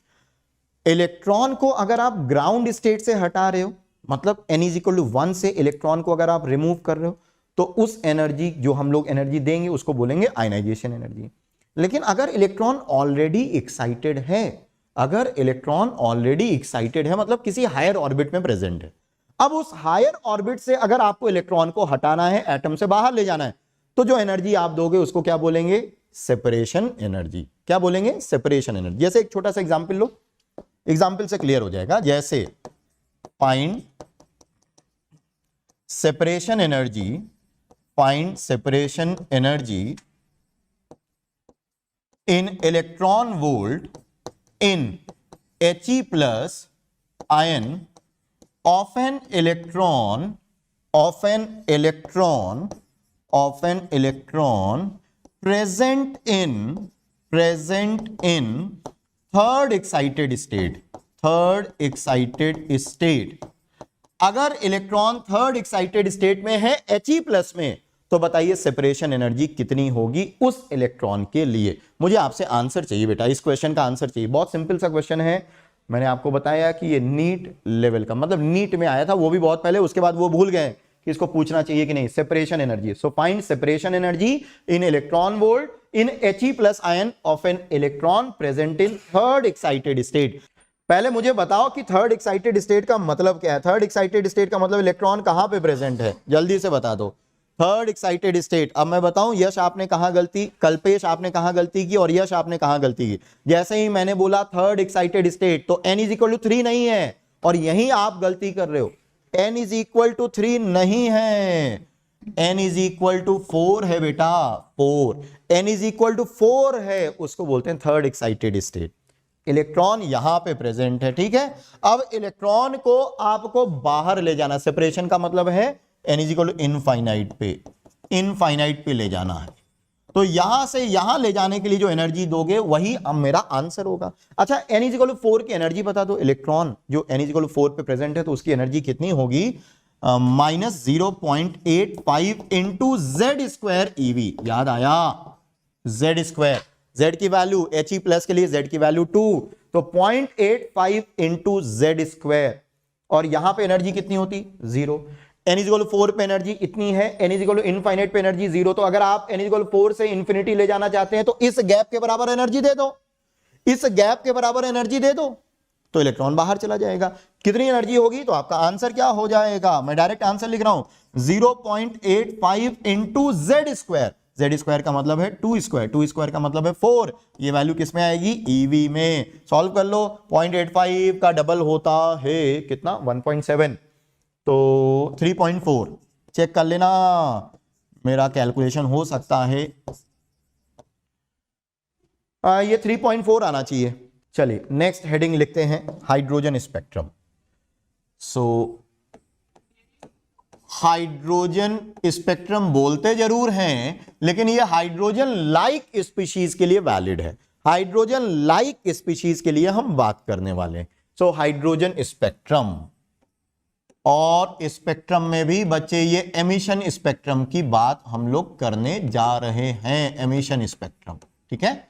इलेक्ट्रॉन को अगर आप ग्राउंड स्टेट से हटा रहे हो, मतलब n इज इक्वल टू 1 से इलेक्ट्रॉन को अगर आप रिमूव कर रहे हो, तो उस एनर्जी जो हम लोग एनर्जी देंगे उसको बोलेंगे आयनाइजेशन एनर्जी। लेकिन अगर इलेक्ट्रॉन ऑलरेडी एक्साइटेड है, अगर इलेक्ट्रॉन ऑलरेडी एक्साइटेड है मतलब किसी हायर ऑर्बिट में प्रेजेंट है, अब उस हायर ऑर्बिट से अगर आपको इलेक्ट्रॉन को हटाना है, एटम से बाहर ले जाना है, तो जो एनर्जी आप दोगे उसको क्या बोलेंगे, सेपरेशन एनर्जी। क्या बोलेंगे, सेपरेशन एनर्जी। जैसे एक छोटा सा एग्जांपल लो, एग्जांपल से क्लियर हो जाएगा। जैसे find separation energy, find separation energy in electron volt in He plus ion of an electron present in third excited state, अगर इलेक्ट्रॉन थर्ड एक्साइटेड स्टेट में है He प्लस में, तो बताइए सेपरेशन एनर्जी कितनी होगी उस इलेक्ट्रॉन के लिए। मुझे आपसे आंसर चाहिए बेटा, इस क्वेश्चन का आंसर चाहिए। बहुत सिंपल सा क्वेश्चन है, मैंने आपको बताया कि ये नीट लेवल का, मतलब नीट में आया था, वो भी बहुत पहले, उसके बाद वो भूल गए कि इसको पूछना चाहिए कि नहीं। Separation energy, so find separation energy in electron volt in He plus ion of an electron present in third excited state. पहले मुझे बताओ कि थर्ड एक्साइटेड स्टेट का मतलब क्या है। थर्ड एक्साइटेड स्टेट का मतलब इलेक्ट्रॉन कहां पे प्रेजेंट है, जल्दी से बता दो। Third excited state. अब मैं बताऊं, यश आपने कहां गलती, कल्पेश आपने कहां गलती की और यश आपने कहां गलती की। जैसे ही मैंने बोला थर्ड एक्साइटेड स्टेट, तो n इज इक्वल टू 3 नहीं है, और यहीं आप गलती कर रहे हो। n इज इक्वल टू 3 नहीं है, n इज इक्वल टू 4 है बेटा, 4। n इज इक्वल टू 4 है, उसको बोलते हैं थर्ड एक्साइटेड स्टेट। इलेक्ट्रॉन यहां पे प्रेजेंट है, ठीक है। अब इलेक्ट्रॉन को आपको बाहर ले जाना, सेपरेशन का मतलब है n is equal to infinite पे ले जाना है। तो यहां से यहां ले जाने के लिए जो एनर्जी दोगे वही अब मेरा आंसर होगा। अच्छा, n इज इक्वल टू 4 की एनर्जी बता दो। इलेक्ट्रॉन जो n इज इक्वल टू 4 पे प्रेजेंट है, तो उसकी एनर्जी कितनी होगी, -0.85 इंटू जेड स्क्वायर ईवी। याद आया, जेड स्क्वायर, z की वैल्यू He प्लस के लिए z की वैल्यू 2, तो 0.85 इंटू जेड स्क्वायर। और यहां पे एनर्जी कितनी होती, 0। n इज इक्वल टू 4 पे एनर्जी इतनी है, n is equal to infinite पे एनर्जी 0। तो अगर आप n इज इक्वल टू 4 से इंफिनिटी ले जाना चाहते हैं, तो इस गैप के बराबर एनर्जी दे दो, इस गैप के बराबर एनर्जी दे दो, तो इलेक्ट्रॉन बाहर चला जाएगा। कितनी एनर्जी होगी, तो आपका आंसर क्या हो जाएगा, मैं डायरेक्ट आंसर लिख रहा हूं, 0.85 into Z square. Z square का मतलब है 2 स्क्वायर, 2 स्क्वायर का मतलब है 4। ये वैल्यू किस में आएगी, ईवी में। सॉल्व कर लो, 0.85 का डबल होता है कितना, 1.7, तो 3.4। चेक कर लेना, मेरा कैलकुलेशन हो सकता है, ये 3.4 आना चाहिए। चलिए नेक्स्ट हेडिंग लिखते हैं, hydrogen spectrum. So hydrogen spectrum बोलते जरूर हैं, लेकिन ये हाइड्रोजन लाइक स्पीशीज के लिए वैलिड है। हाइड्रोजन लाइक स्पीशीज के लिए हम बात करने वाले हैं। सो हाइड्रोजन स्पेक्ट्रम, और स्पेक्ट्रम में भी बच्चे ये एमिशन स्पेक्ट्रम की बात हम लोग करने जा रहे हैं। एमिशन स्पेक्ट्रम, ठीक है,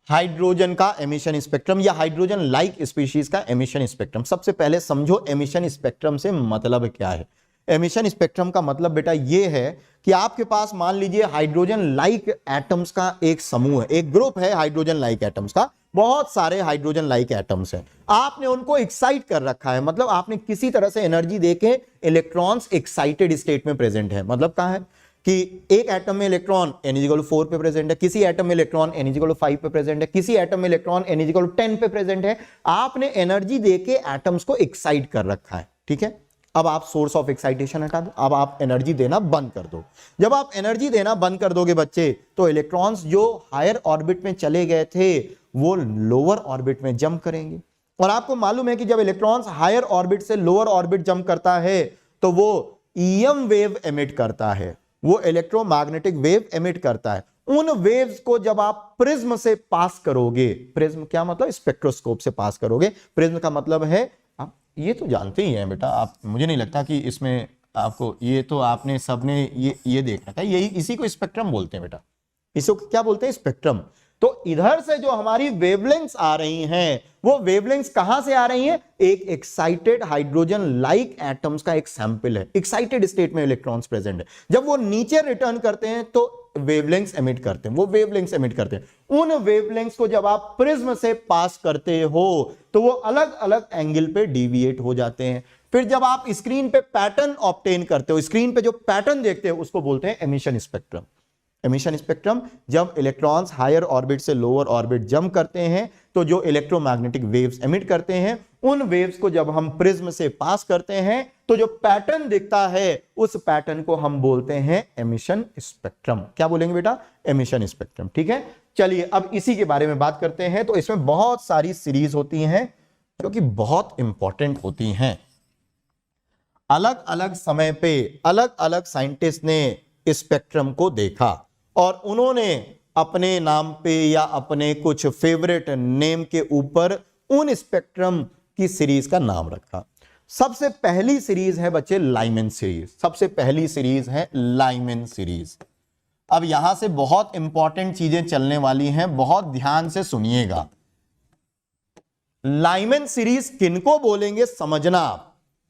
हाइड्रोजन का एमिशन स्पेक्ट्रम या हाइड्रोजन लाइक स्पीशीज का एमिशन स्पेक्ट्रम। सबसे पहले समझो एमिशन स्पेक्ट्रम से मतलब क्या है। एमिशन स्पेक्ट्रम का मतलब बेटा ये है कि आपके पास मान लीजिए हाइड्रोजन लाइक एटम्स का एक समूह है, एक ग्रुप है हाइड्रोजन लाइक एटम्स का, बहुत सारे हाइड्रोजन लाइक एटम्स हैं। आपने उनको एक्साइट कर रखा है, मतलब आपने किसी तरह से एनर्जी देके इलेक्ट्रॉन्स एक्साइटेड स्टेट में प्रेजेंट है। मतलब कहां है कि एक एटम में electron n is equal to 4 पे प्रेजेंट है, किसी एटम में electron n is equal to 5 पे प्रेजेंट है, किसी एटम में electron n is equal to 10 पे प्रेजेंट है। आपने एनर्जी देके एटम्स को एक्साइट कर रखा है, ठीक है। अब आप सोर्स ऑफ एक्साइटेशन हटा दो, अब आप एनर्जी देना बंद कर दो। जब आप एनर्जी देना बंद कर दोगे बच्चे, तो इलेक्ट्रॉन्स जो हायर ऑर्बिट में चले गए थे वो लोअर ऑर्बिट में जंप करेंगे। और आपको मालूम है कि जब इलेक्ट्रॉन्स हायर ऑर्बिट से लोअर ऑर्बिट जंप करता है तो वो ईएम वेव एमिट करता है, वो इलेक्ट्रोमैग्नेटिक वेव एमिट करता है। उन वेव्स को जब आप प्रिज्म से पास करोगे, प्रिज्म क्या मतलब, स्पेक्ट्रोस्कोप से पास करोगे। प्रिज्म का मतलब है, आप ये तो जानते ही हैं बेटा, आप, मुझे नहीं लगता कि इसमें आपको, ये तो आपने सबने ये देख रखा है, यही इसी को स्पेक्ट्रम बोलते हैं बेटा, इसको क्या बोलते हैं, स्पेक्ट्रम। तो इधर से जो हमारी वेवलेंथ्स आ रही हैं, वो वेवलेंथ्स कहां से आ रही हैं, एक एक्साइटेड हाइड्रोजन लाइक एटम्स का एक सैंपल है, एक्साइटेड स्टेट में इलेक्ट्रॉन्स प्रेजेंट है। जब वो नीचे रिटर्न करते हैं तो वेवलेंथ्स एमिट करते हैं, वो वेवलेंथ्स एमिट करते हैं। उन वेवलेंथ्स को जब आप प्रिज्म से पास करते हो तो वो अलग अलग एंगल पे डिविएट हो जाते हैं। फिर जब आप स्क्रीन पे पैटर्न ऑब्टेन करते हो, स्क्रीन पे जो पैटर्न देखते हो उसको बोलते हैं एमिशन स्पेक्ट्रम। एमिशन स्पेक्ट्रम, जब इलेक्ट्रॉन्स हायर ऑर्बिट से लोअर ऑर्बिट जंप करते हैं तो जो इलेक्ट्रोमैग्नेटिक वेव्स एमिट करते हैं, उन वेव्स को जब हम प्रिज्म से पास करते हैं तो जो पैटर्न दिखता है उस पैटर्न को हम बोलते हैं एमिशन स्पेक्ट्रम। क्या बोलेंगे बेटा, एमिशन स्पेक्ट्रम। ठीक है, चलिए अब इसी के बारे में बात करते हैं। तो इसमें बहुत सारी सीरीज होती हैं जो कि बहुत इंपॉर्टेंट होती हैं। अलग अलग समय पे अलग अलग साइंटिस्ट ने स्पेक्ट्रम को देखा और उन्होंने अपने नाम पे या अपने कुछ फेवरेट नेम के ऊपर उन स्पेक्ट्रम की सीरीज का नाम रखा। सबसे पहली सीरीज है बच्चे लाइमन सीरीज, सबसे पहली सीरीज है लाइमन सीरीज। अब यहां से बहुत इंपॉर्टेंट चीजें चलने वाली हैं, बहुत ध्यान से सुनिएगा। लाइमन सीरीज किनको बोलेंगे समझना।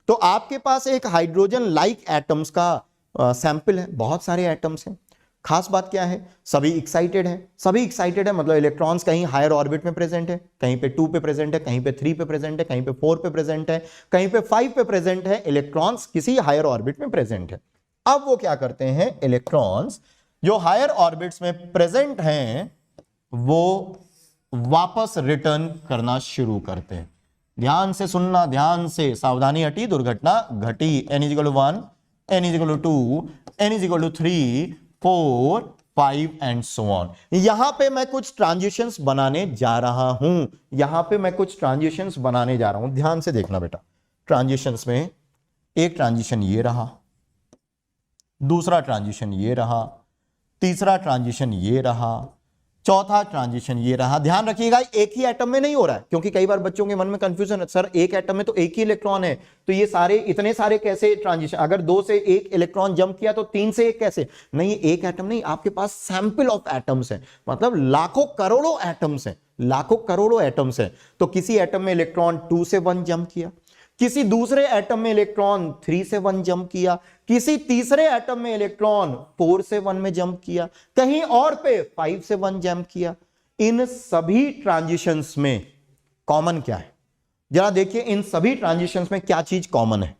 तो आपके पास एक हाइड्रोजन लाइक एटम्स का सैंपल है, बहुत सारे एटम्स हैं। खास बात क्या है, सभी एक्साइटेड है, सभी एक्साइटेड है मतलब इलेक्ट्रॉन्स कहीं हायर ऑर्बिट में प्रेजेंट है, कहीं पे 2 पे प्रेजेंट है, कहीं पे 3 पे प्रेजेंट है, कहीं पे 4 पे प्रेजेंट है, कहीं पे 5 पे प्रेजेंट है। इलेक्ट्रॉन्स किसी हायर ऑर्बिट में प्रेजेंट है। अब वो क्या करते हैं, इलेक्ट्रॉन्स जो हायर ऑर्बिट्स में प्रेजेंट हैं वो वापस रिटर्न करना शुरू करते हैं। ध्यान से सुनना, ध्यान से, सावधानी हटी दुर्घटना घटी। n = 1, n = 2, n = 3, 4, 5 and so on. यहां पे मैं कुछ ट्रांजिशंस बनाने जा रहा हूं, यहां पे मैं कुछ ट्रांजिशंस बनाने जा रहा हूं। ध्यान से देखना बेटा, ट्रांजिशंस में एक ट्रांजिशन ये रहा, दूसरा ट्रांजिशन ये रहा, तीसरा ट्रांजिशन ये रहा, चौथा ट्रांजिशन ये रहा। ध्यान रखिएगा एक ही एटम में नहीं हो रहा है, क्योंकि कई बार बच्चों के मन में कंफ्यूजन है, सर एक एटम में तो एक ही इलेक्ट्रॉन है, तो ये सारे इतने सारे कैसे ट्रांजिशन, अगर 2 से 1 इलेक्ट्रॉन जंप किया तो 3 से 1 कैसे? नहीं, एक एटम नहीं, आपके पास सैंपल ऑफ एटम्स है, मतलब लाखों करोड़ों एटम्स हैं, लाखों करोड़ों एटम्स हैं। तो किसी एटम में इलेक्ट्रॉन 2 से 1 जंप किया, किसी दूसरे एटम में इलेक्ट्रॉन 3 से 1 जंप किया, किसी तीसरे एटम में इलेक्ट्रॉन 4 से 1 में जंप किया, कहीं और पे 5 से 1 जंप किया। इन सभी ट्रांजिशंस में कॉमन क्या है? जरा देखिए इन सभी ट्रांजिशंस में क्या चीज कॉमन है।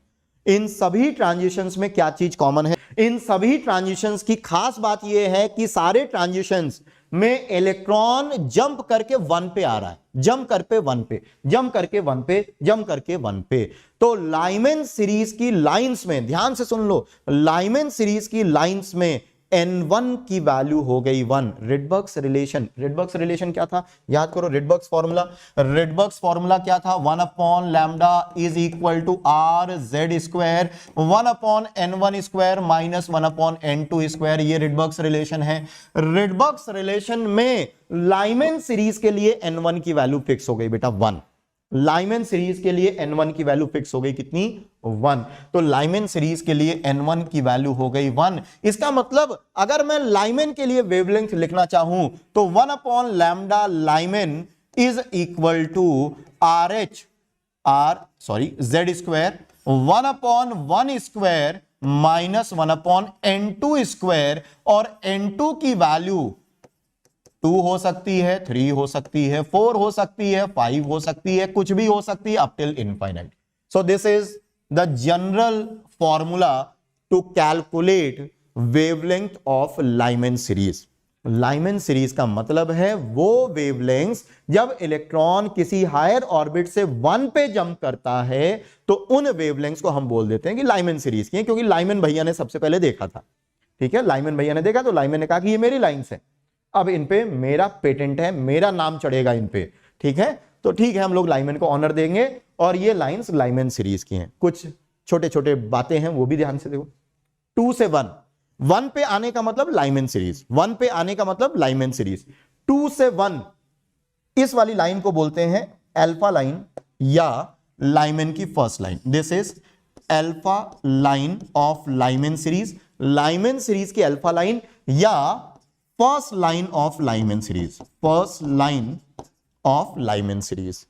इन सभी ट्रांजिशंस में क्या चीज कॉमन है? इन सभी ट्रांजिशंस की खास बात यह है कि सारे ट्रांजिशंस में इलेक्ट्रॉन जंप करके 1 पे आ रहा है, जंप करके 1 पे, जंप करके 1 पे, जंप करके 1 पे। तो लाइमन सीरीज की लाइंस में ध्यान से सुन लो, लाइमन सीरीज की लाइंस में n1 की वैल्यू हो गई 1। रिडबर्ग्स रिलेशन, रिडबर्ग्स रिलेशन क्या था याद करो, रिडबर्ग्स फॉर्मूला, रिडबर्ग्स फॉर्मूला क्या था, 1/λ is equal to RZ², 1/n1² minus 1/n2²। ये रिडबर्ग्स रिलेशन है। रिडबर्ग्स रिलेशन में लाइमन सीरीज के लिए n1 की वैल्यू फिक्स हो गई बेटा 1। लाइमन सीरीज के लिए n1 की वैल्यू फिक्स हो गई कितनी, 1। तो लाइमन सीरीज के लिए n1 की वैल्यू हो गई 1। इसका मतलब अगर मैं लाइमन के लिए वेवलेंथ लिखना चाहूं तो 1/λ Lyman is equal to Z², 1/1² minus 1/n2², और n2 की वैल्यू 2 हो सकती है, 3 हो सकती है, 4 हो सकती है, 5 हो सकती है, कुछ भी हो सकती है up till infinite. So this is the general formula to calculate wavelength of Lyman series. Lyman series का मतलब है वो वेवलेंथ्स जब इलेक्ट्रॉन किसी हायर ऑर्बिट से 1 पे जंप करता है तो उन वेवलेंथ्स को हम बोल देते हैं कि लाइमन सीरीज की है, क्योंकि लाइमन भैया ने सबसे पहले देखा था। ठीक है, लाइमन भैया ने देखा तो लाइमन ने कहा कि ये मेरी लाइंस है, अब इन पे मेरा पेटेंट है, मेरा नाम चढ़ेगा इन पे। ठीक है, तो ठीक है, हम लोग लाइमन को ऑनर देंगे और ये लाइंस लाइमन सीरीज की हैं। कुछ छोटे छोटे बातें हैं वो भी ध्यान से देखो। 2 से 1, 1 पे आने का मतलब लाइमन सीरीज, 1 पे आने का मतलब लाइमन सीरीज। 2 से 1 इस वाली लाइन को बोलते हैं अल्फा लाइन या लाइमन की first line. This is alpha line of Lyman series, Lyman series की अल्फा लाइन या first line of Lyman series, first line of Lyman series.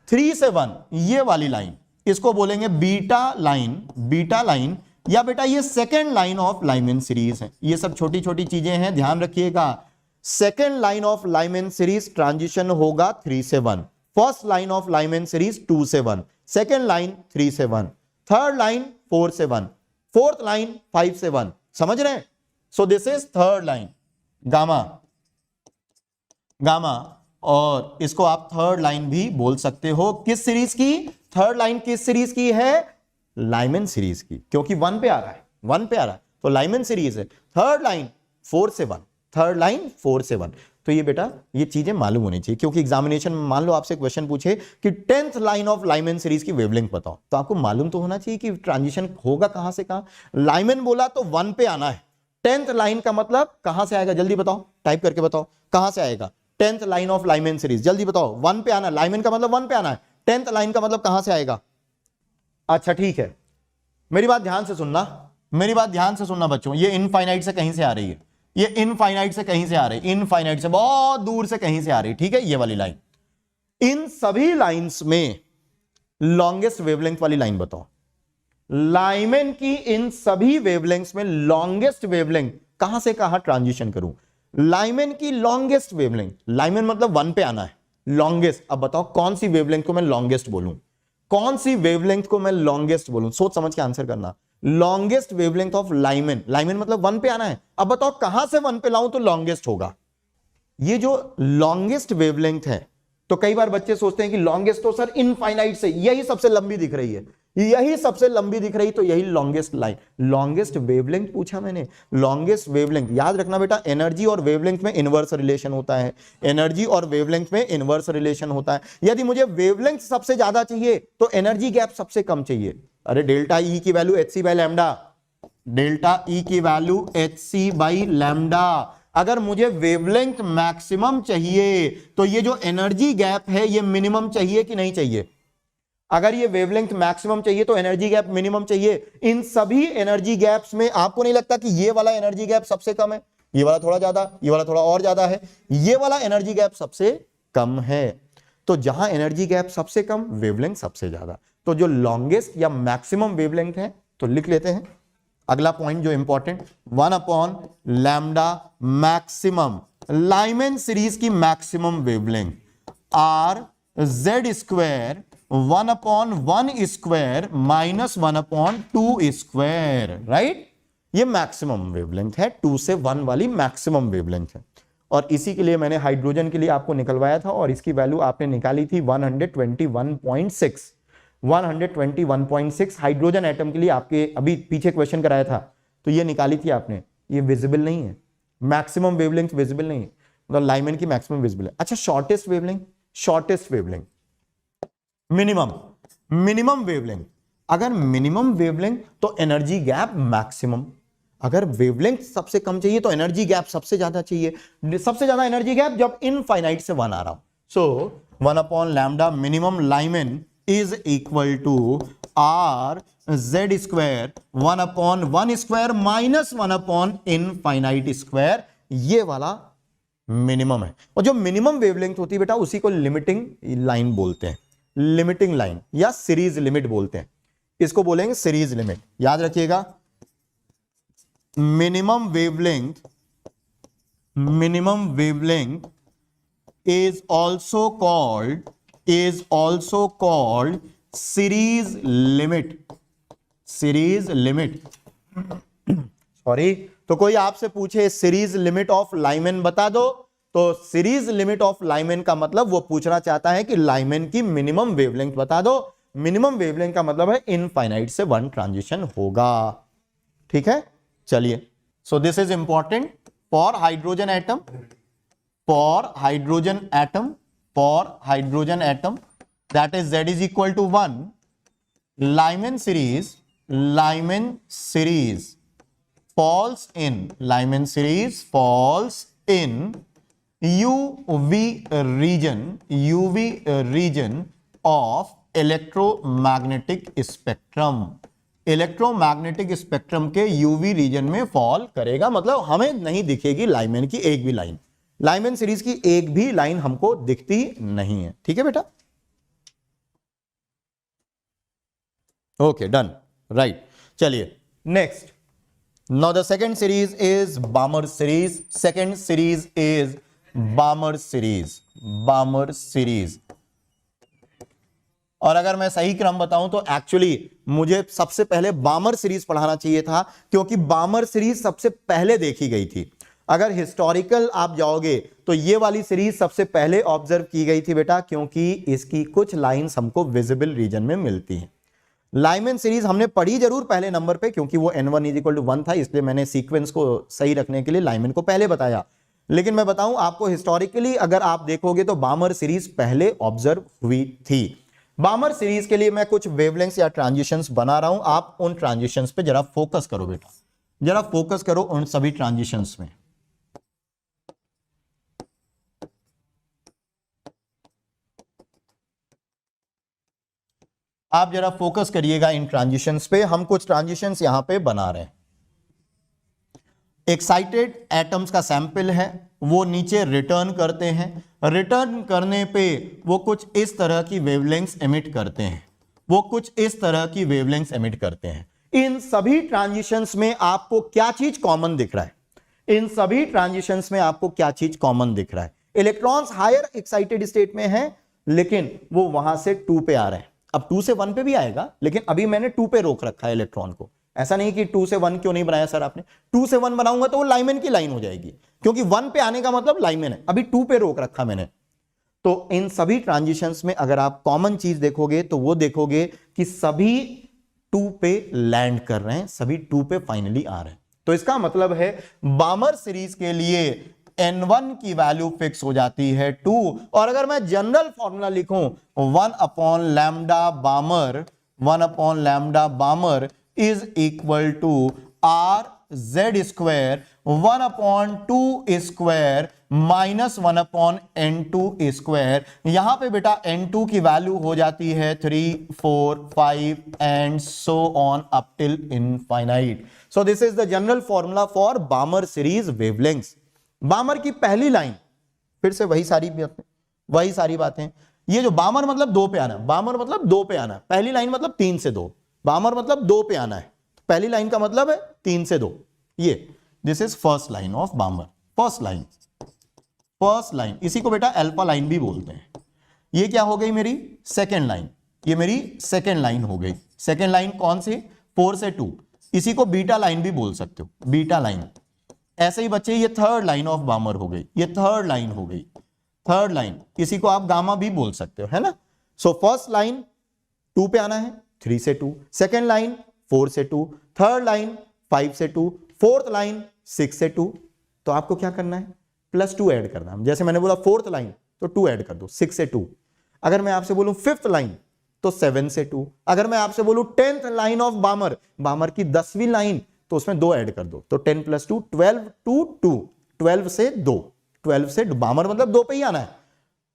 3 से 1 ये वाली लाइन, इसको बोलेंगे बीटा लाइन, बीटा लाइन या बेटा ये second line of Lyman series है। ये सब छोटी छोटी चीजें हैं, ध्यान रखिएगा। Second line of Lyman series transition होगा 3 से 1, first line of Lyman series 2 से 1, सेकेंड लाइन 3 से 1, थर्ड लाइन 4 से 1, फोर्थ लाइन 5 से 1। समझ रहे हैं? सो this is third line gamma, gamma, और इसको आप थर्ड लाइन भी बोल सकते हो। किस सीरीज की? थर्ड लाइन किस सीरीज की है? लाइमन सीरीज की, क्योंकि 1 पे आ रहा है, 1 पे आ रहा है तो लाइमन सीरीज है। थर्ड लाइन 4 से 1, थर्ड लाइन 4 से 1। तो ये बेटा ये चीजें मालूम होनी चाहिए, क्योंकि एग्जामिनेशन में मान लो आपसे क्वेश्चन पूछे कि 10th line of Lyman series की वेवलेंथ बताओ, तो आपको मालूम तो होना चाहिए कि ट्रांजिशन होगा कहां से कहां। लाइमन बोला तो 1 पे आना है, 10th लाइन का मतलब कहां से आएगा? जल्दी बताओ, टाइप करके बताओ कहां से आएगा। 10th line of Lyman series, जल्दी बताओ। 1 पे आना, लाइमन का मतलब 1 पे आना है, 10th लाइन का मतलब कहां से आएगा? अच्छा ठीक है, मेरी बात ध्यान से सुनना, मेरी बात ध्यान से सुनना बच्चों। ये इनफाइनाइट से कहीं से आ रही है, ये इनफाइनाइट से कहीं से आ रही है, इनफाइनाइट से बहुत दूर से कहीं से आ रही है। ठीक है, ये वाली लाइन। इन सभी लाइंस में लॉन्गेस्ट वेवलेंथ वाली लाइन बताओ। लाइमन की इन सभी वेवलेंथ्स में लॉन्गेस्ट वेवलेंथ कहां से कहां ट्रांजिशन करूं? लाइमन की लॉन्गेस्ट वेवलेंथ, लाइमन मतलब 1 पे आना है, लॉन्गेस्ट। अब बताओ कौन सी वेवलेंथ को मैं लॉन्गेस्ट बोलूं, कौन सी वेवलेंथ को मैं लॉन्गेस्ट बोलूं? सोच समझ के आंसर करना। Longest wavelength of Lyman, Lyman मतलब 1 पे आना है। अब बताओ कहां से 1 पे लाऊं तो लॉन्गेस्ट होगा? ये जो लॉन्गेस्ट वेवलेंथ है, तो कई बार बच्चे सोचते हैं कि लॉन्गेस्ट तो सर इनफाइनाइट से, यही सबसे लंबी दिख रही है, यही सबसे लंबी दिख रही, तो यही लॉन्गेस्ट लाइन। लॉन्गेस्ट वेवलेंथ पूछा मैंने, लॉन्गेस्ट वेवलेंथ। याद रखना बेटा, एनर्जी और वेवलेंथ में इनवर्स रिलेशन होता है, एनर्जी और वेवलेंथ में इनवर्स रिलेशन होता है। यदि मुझे वेवलेंथ सबसे ज्यादा चाहिए तो एनर्जी गैप सबसे कम चाहिए। अरे डेल्टा ई की value hc by lambda, delta E की वैल्यू hc बाई लैम्डा। अगर मुझे वेवलेंथ मैक्सिमम चाहिए तो ये जो एनर्जी गैप है ये मिनिमम चाहिए कि नहीं चाहिए? अगर ये वेवलेंथ मैक्सिमम चाहिए तो एनर्जी गैप मिनिमम चाहिए। इन सभी एनर्जी गैप्स में आपको नहीं लगता कि ये वाला एनर्जी गैप सबसे कम है? ये वाला थोड़ा ज्यादा, ये वाला थोड़ा और ज्यादा है, ये वाला एनर्जी गैप सबसे कम है। तो जहां एनर्जी गैप सबसे कम, वेवलेंथ सबसे ज्यादा। तो जो लॉन्गेस्ट या मैक्सिमम वेवलेंथ है, तो लिख लेते हैं अगला पॉइंट जो important, 1 upon lambda maximum, Lyman series की maximum wavelength R Z square 1 upon 1 square minus 1 upon 2 square, right? ये मैक्सिमम वेवलेंथ है, 2 से 1 वाली मैक्सिमम वेवलेंथ है। और इसी के लिए मैंने हाइड्रोजन के लिए आपको निकलवाया था और इसकी वैल्यू आपने निकाली थी 121.6, 121.6 हाइड्रोजन एटम के लिए आपके अभी पीछे क्वेश्चन कराया था, तो ये निकाली थी आपने। ये विजिबल नहीं है, मैक्सिमम वेवलेंथ विजिबल नहीं है, मतलब लाइमन की मैक्सिमम विजिबल है। अच्छा shortest wavelength, shortest wavelength, minimum, minimum wavelength. अगर मिनिमम वेवलेंथ तो एनर्जी गैप मैक्सिमम, अगर वेवलेंथ सबसे कम चाहिए तो एनर्जी गैप सबसे ज्यादा चाहिए। सबसे ज्यादा एनर्जी गैप जब इनफाइनाइट से 1 आ रहा हो। So 1 upon lambda minimum Lyman is equal to R Z square 1 upon 1 square minus 1 upon infinite square, ये वाला मिनिमम है। और जो मिनिमम वेवलेंथ होती है बेटा उसी को लिमिटिंग लाइन बोलते हैं, लिमिटिंग लाइन या सीरीज लिमिट बोलते हैं, इसको बोलेंगे सीरीज लिमिट। याद रखिएगा, minimum wavelength, minimum wavelength is also called series limit, series limit sorry, तो कोई आपसे पूछे सीरीज लिमिट ऑफ लाइमेन बता दो, तो सीरीज लिमिट ऑफ लाइमेन का मतलब वो पूछना चाहता है कि लाइमेन की मिनिमम वेवलेंथ बता दो। मिनिमम वेवलेंथ का मतलब है इनफाइनाइट से वन ट्रांजिशन होगा। ठीक है, चलिए, सो this is important for hydrogen atom, for hydrogen atom, for hydrogen atom, that is Z is equal to 1, Lyman series falls in UV region of electromagnetic spectrum। Electromagnetic spectrum के यूवी रीजन में फॉल करेगा, मतलब हमें नहीं दिखेगी लाइमेन की एक भी लाइन, लाइमेन सीरीज की एक भी लाइन हमको दिखती नहीं है। ठीक है बेटा, ओके, डन, राइट। चलिए next, now the second series is बामर series. Second series is बामर series, बामर series. और अगर मैं सही क्रम बताऊं तो एक्चुअली मुझे सबसे पहले बामर सीरीज पढ़ाना चाहिए था, क्योंकि बामर सीरीज सबसे पहले देखी गई थी। अगर हिस्टोरिकल आप जाओगे तो ये वाली सीरीज सबसे पहले ऑब्जर्व की गई थी बेटा, क्योंकि इसकी कुछ लाइंस हमको विजिबल रीजन में मिलती हैं। लाइमेन सीरीज हमने पढ़ी जरूर पहले नंबर पे, क्योंकि वो N1 = 1 था, इसलिए मैंने सीक्वेंस को सही रखने के लिए लाइमेन को पहले बताया। लेकिन मैं बताऊं आपको, हिस्टोरिकली अगर आप देखोगे तो बामर सीरीज पहले ऑब्जर्व हुई थी। बामर सीरीज के लिए मैं कुछ वेवलेंथ्स या ट्रांजिशंस बना रहा हूं, आप उन ट्रांजिशंस पे जरा फोकस करो बेटा, जरा फोकस करो उन सभी ट्रांजिशंस में। आप जरा फोकस करिएगा इन ट्रांजिशंस पे। हम कुछ ट्रांजिशंस यहां पे बना रहे हैं। एक्साइटेड एटम्स का सैंपल है, वो नीचे रिटर्न करते हैं। रिटर्न करने पे वो कुछ इस तरह की वेवलेंथ्स एमिट करते हैं, वो कुछ इस तरह की वेवलेंथ्स एमिट करते हैं। इन सभी ट्रांजिशंस में आपको क्या चीज कॉमन दिख रहा है? इन सभी ट्रांजिशंस में आपको क्या चीज कॉमन दिख रहा है? इलेक्ट्रॉन्स हायर एक्साइटेड स्टेट में हैं, लेकिन वो वहां से 2 पे आ रहे हैं। अब 2 से 1 पे भी आएगा, लेकिन अभी मैंने 2 पे रोक रखा है इलेक्ट्रॉन को। ऐसा नहीं कि 2 से 1 क्यों नहीं बनाया सर आपने, 2 से 1 बनाऊंगा तो वो लाइमेन की लाइन हो जाएगी, क्योंकि 1 पे आने का मतलब लाइमेन है। अभी 2 पे रोक रखा मैंने। तो इन सभी ट्रांजिशंस में अगर आप कॉमन चीज देखोगे तो वो देखोगे कि सभी 2 पे लैंड कर रहे हैं, सभी 2 पे फाइनली आ रहे हैं। तो इसका मतलब है बामर सीरीज के लिए N1 की वैल्यू फिक्स हो जाती है 2। और अगर मैं जनरल फॉर्मूला लिखूं 1/λ बामर, 1/λ is equal to RZ square 1/2 square minus 1/N2 square। यहां पे बेटा N2 की वैल्यू हो जाती है 3, 4, 5 and so on up till infinite। So this is the general formula for Balmer series wavelengths। बामर की पहली लाइन, फिर से वही सारी बातें। ये जो बामर मतलब 2 पे आना, बामर मतलब 2 पे आना, पहली लाइन मतलब 3 से 2, बामर मतलब 2 पे आना है, पहली लाइन का मतलब है 3 से 2। ये this is first line of बामर, first line, इसी को बेटा अल्फा लाइन भी बोलते हैं। ये क्या हो गई मेरी सेकेंड लाइन, ये मेरी सेकेंड लाइन हो गई। सेकेंड लाइन कौन सी? 4 से 2, इसी को बीटा लाइन भी बोल सकते हो, बीटा लाइन। ऐसे ही बच्चे ये थर्ड लाइन ऑफ बामर हो गई, ये थर्ड लाइन हो गई, थर्ड लाइन, इसी को आप गामा भी बोल सकते हो, है ना। सो फर्स्ट लाइन 2 पे आना है 3 से 2, सेकेंड लाइन 4 से 2, थर्ड लाइन 5 से 2, फोर्थ लाइन 6 से 2। तो आपको क्या करना है? +2 ऐड करना है। जैसे मैंने बोला फोर्थ लाइन तो 2 ऐड कर दो, 6 से 2। अगर मैं आपसे बोलूं फिफ्थ लाइन तो 7 से 2। अगर मैं आपसे बोलूं 10th लाइन ऑफ बामर, बामर की 10वीं लाइन, तो उसमें 2 ऐड कर दो, तो 10 + 2 12 to 2, 12 से 2, 12 से बामर मतलब 2 पे ही आना है।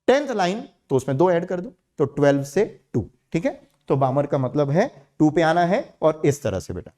10th लाइन तो उसमें 2 ऐड कर दो, तो 12 से 2। ठीक है, तो बामर का मतलब है 2 पे आना है। और इस तरह से बेटा,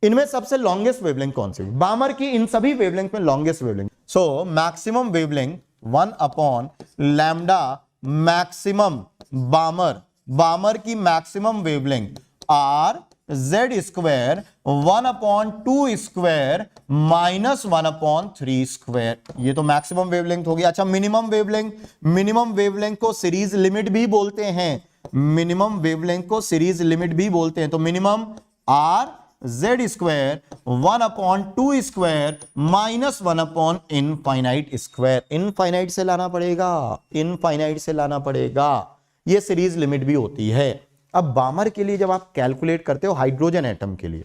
इनमें सबसे लॉन्गेस्ट वेवलेंथ कौन सी? बामर की इन सभी वेवलेंथ में longest wavelength. So maximum wavelength 1/λ maximum Balmer, Balmer की maximum wavelength RZ square 1/2 square minus 1/3 square. ये तो मैक्सिमम वेवलेंथ हो गया। अच्छा, मिनिमम वेवलेंथ, मिनिमम वेवलेंथ को सीरीज लिमिट भी बोलते हैं, मिनिमम वेवलेंथ को सीरीज लिमिट भी बोलते हैं। तो minimum Z square 1/2 square minus 1/इनफाइनाइट square. Infinite से लाना पड़ेगा, इनफाइनाइट से लाना पड़ेगा। ये सीरीज लिमिट भी होती है। अब बामर के लिए जब आप कैलकुलेट करते हो, हाइड्रोजन एटम के लिए,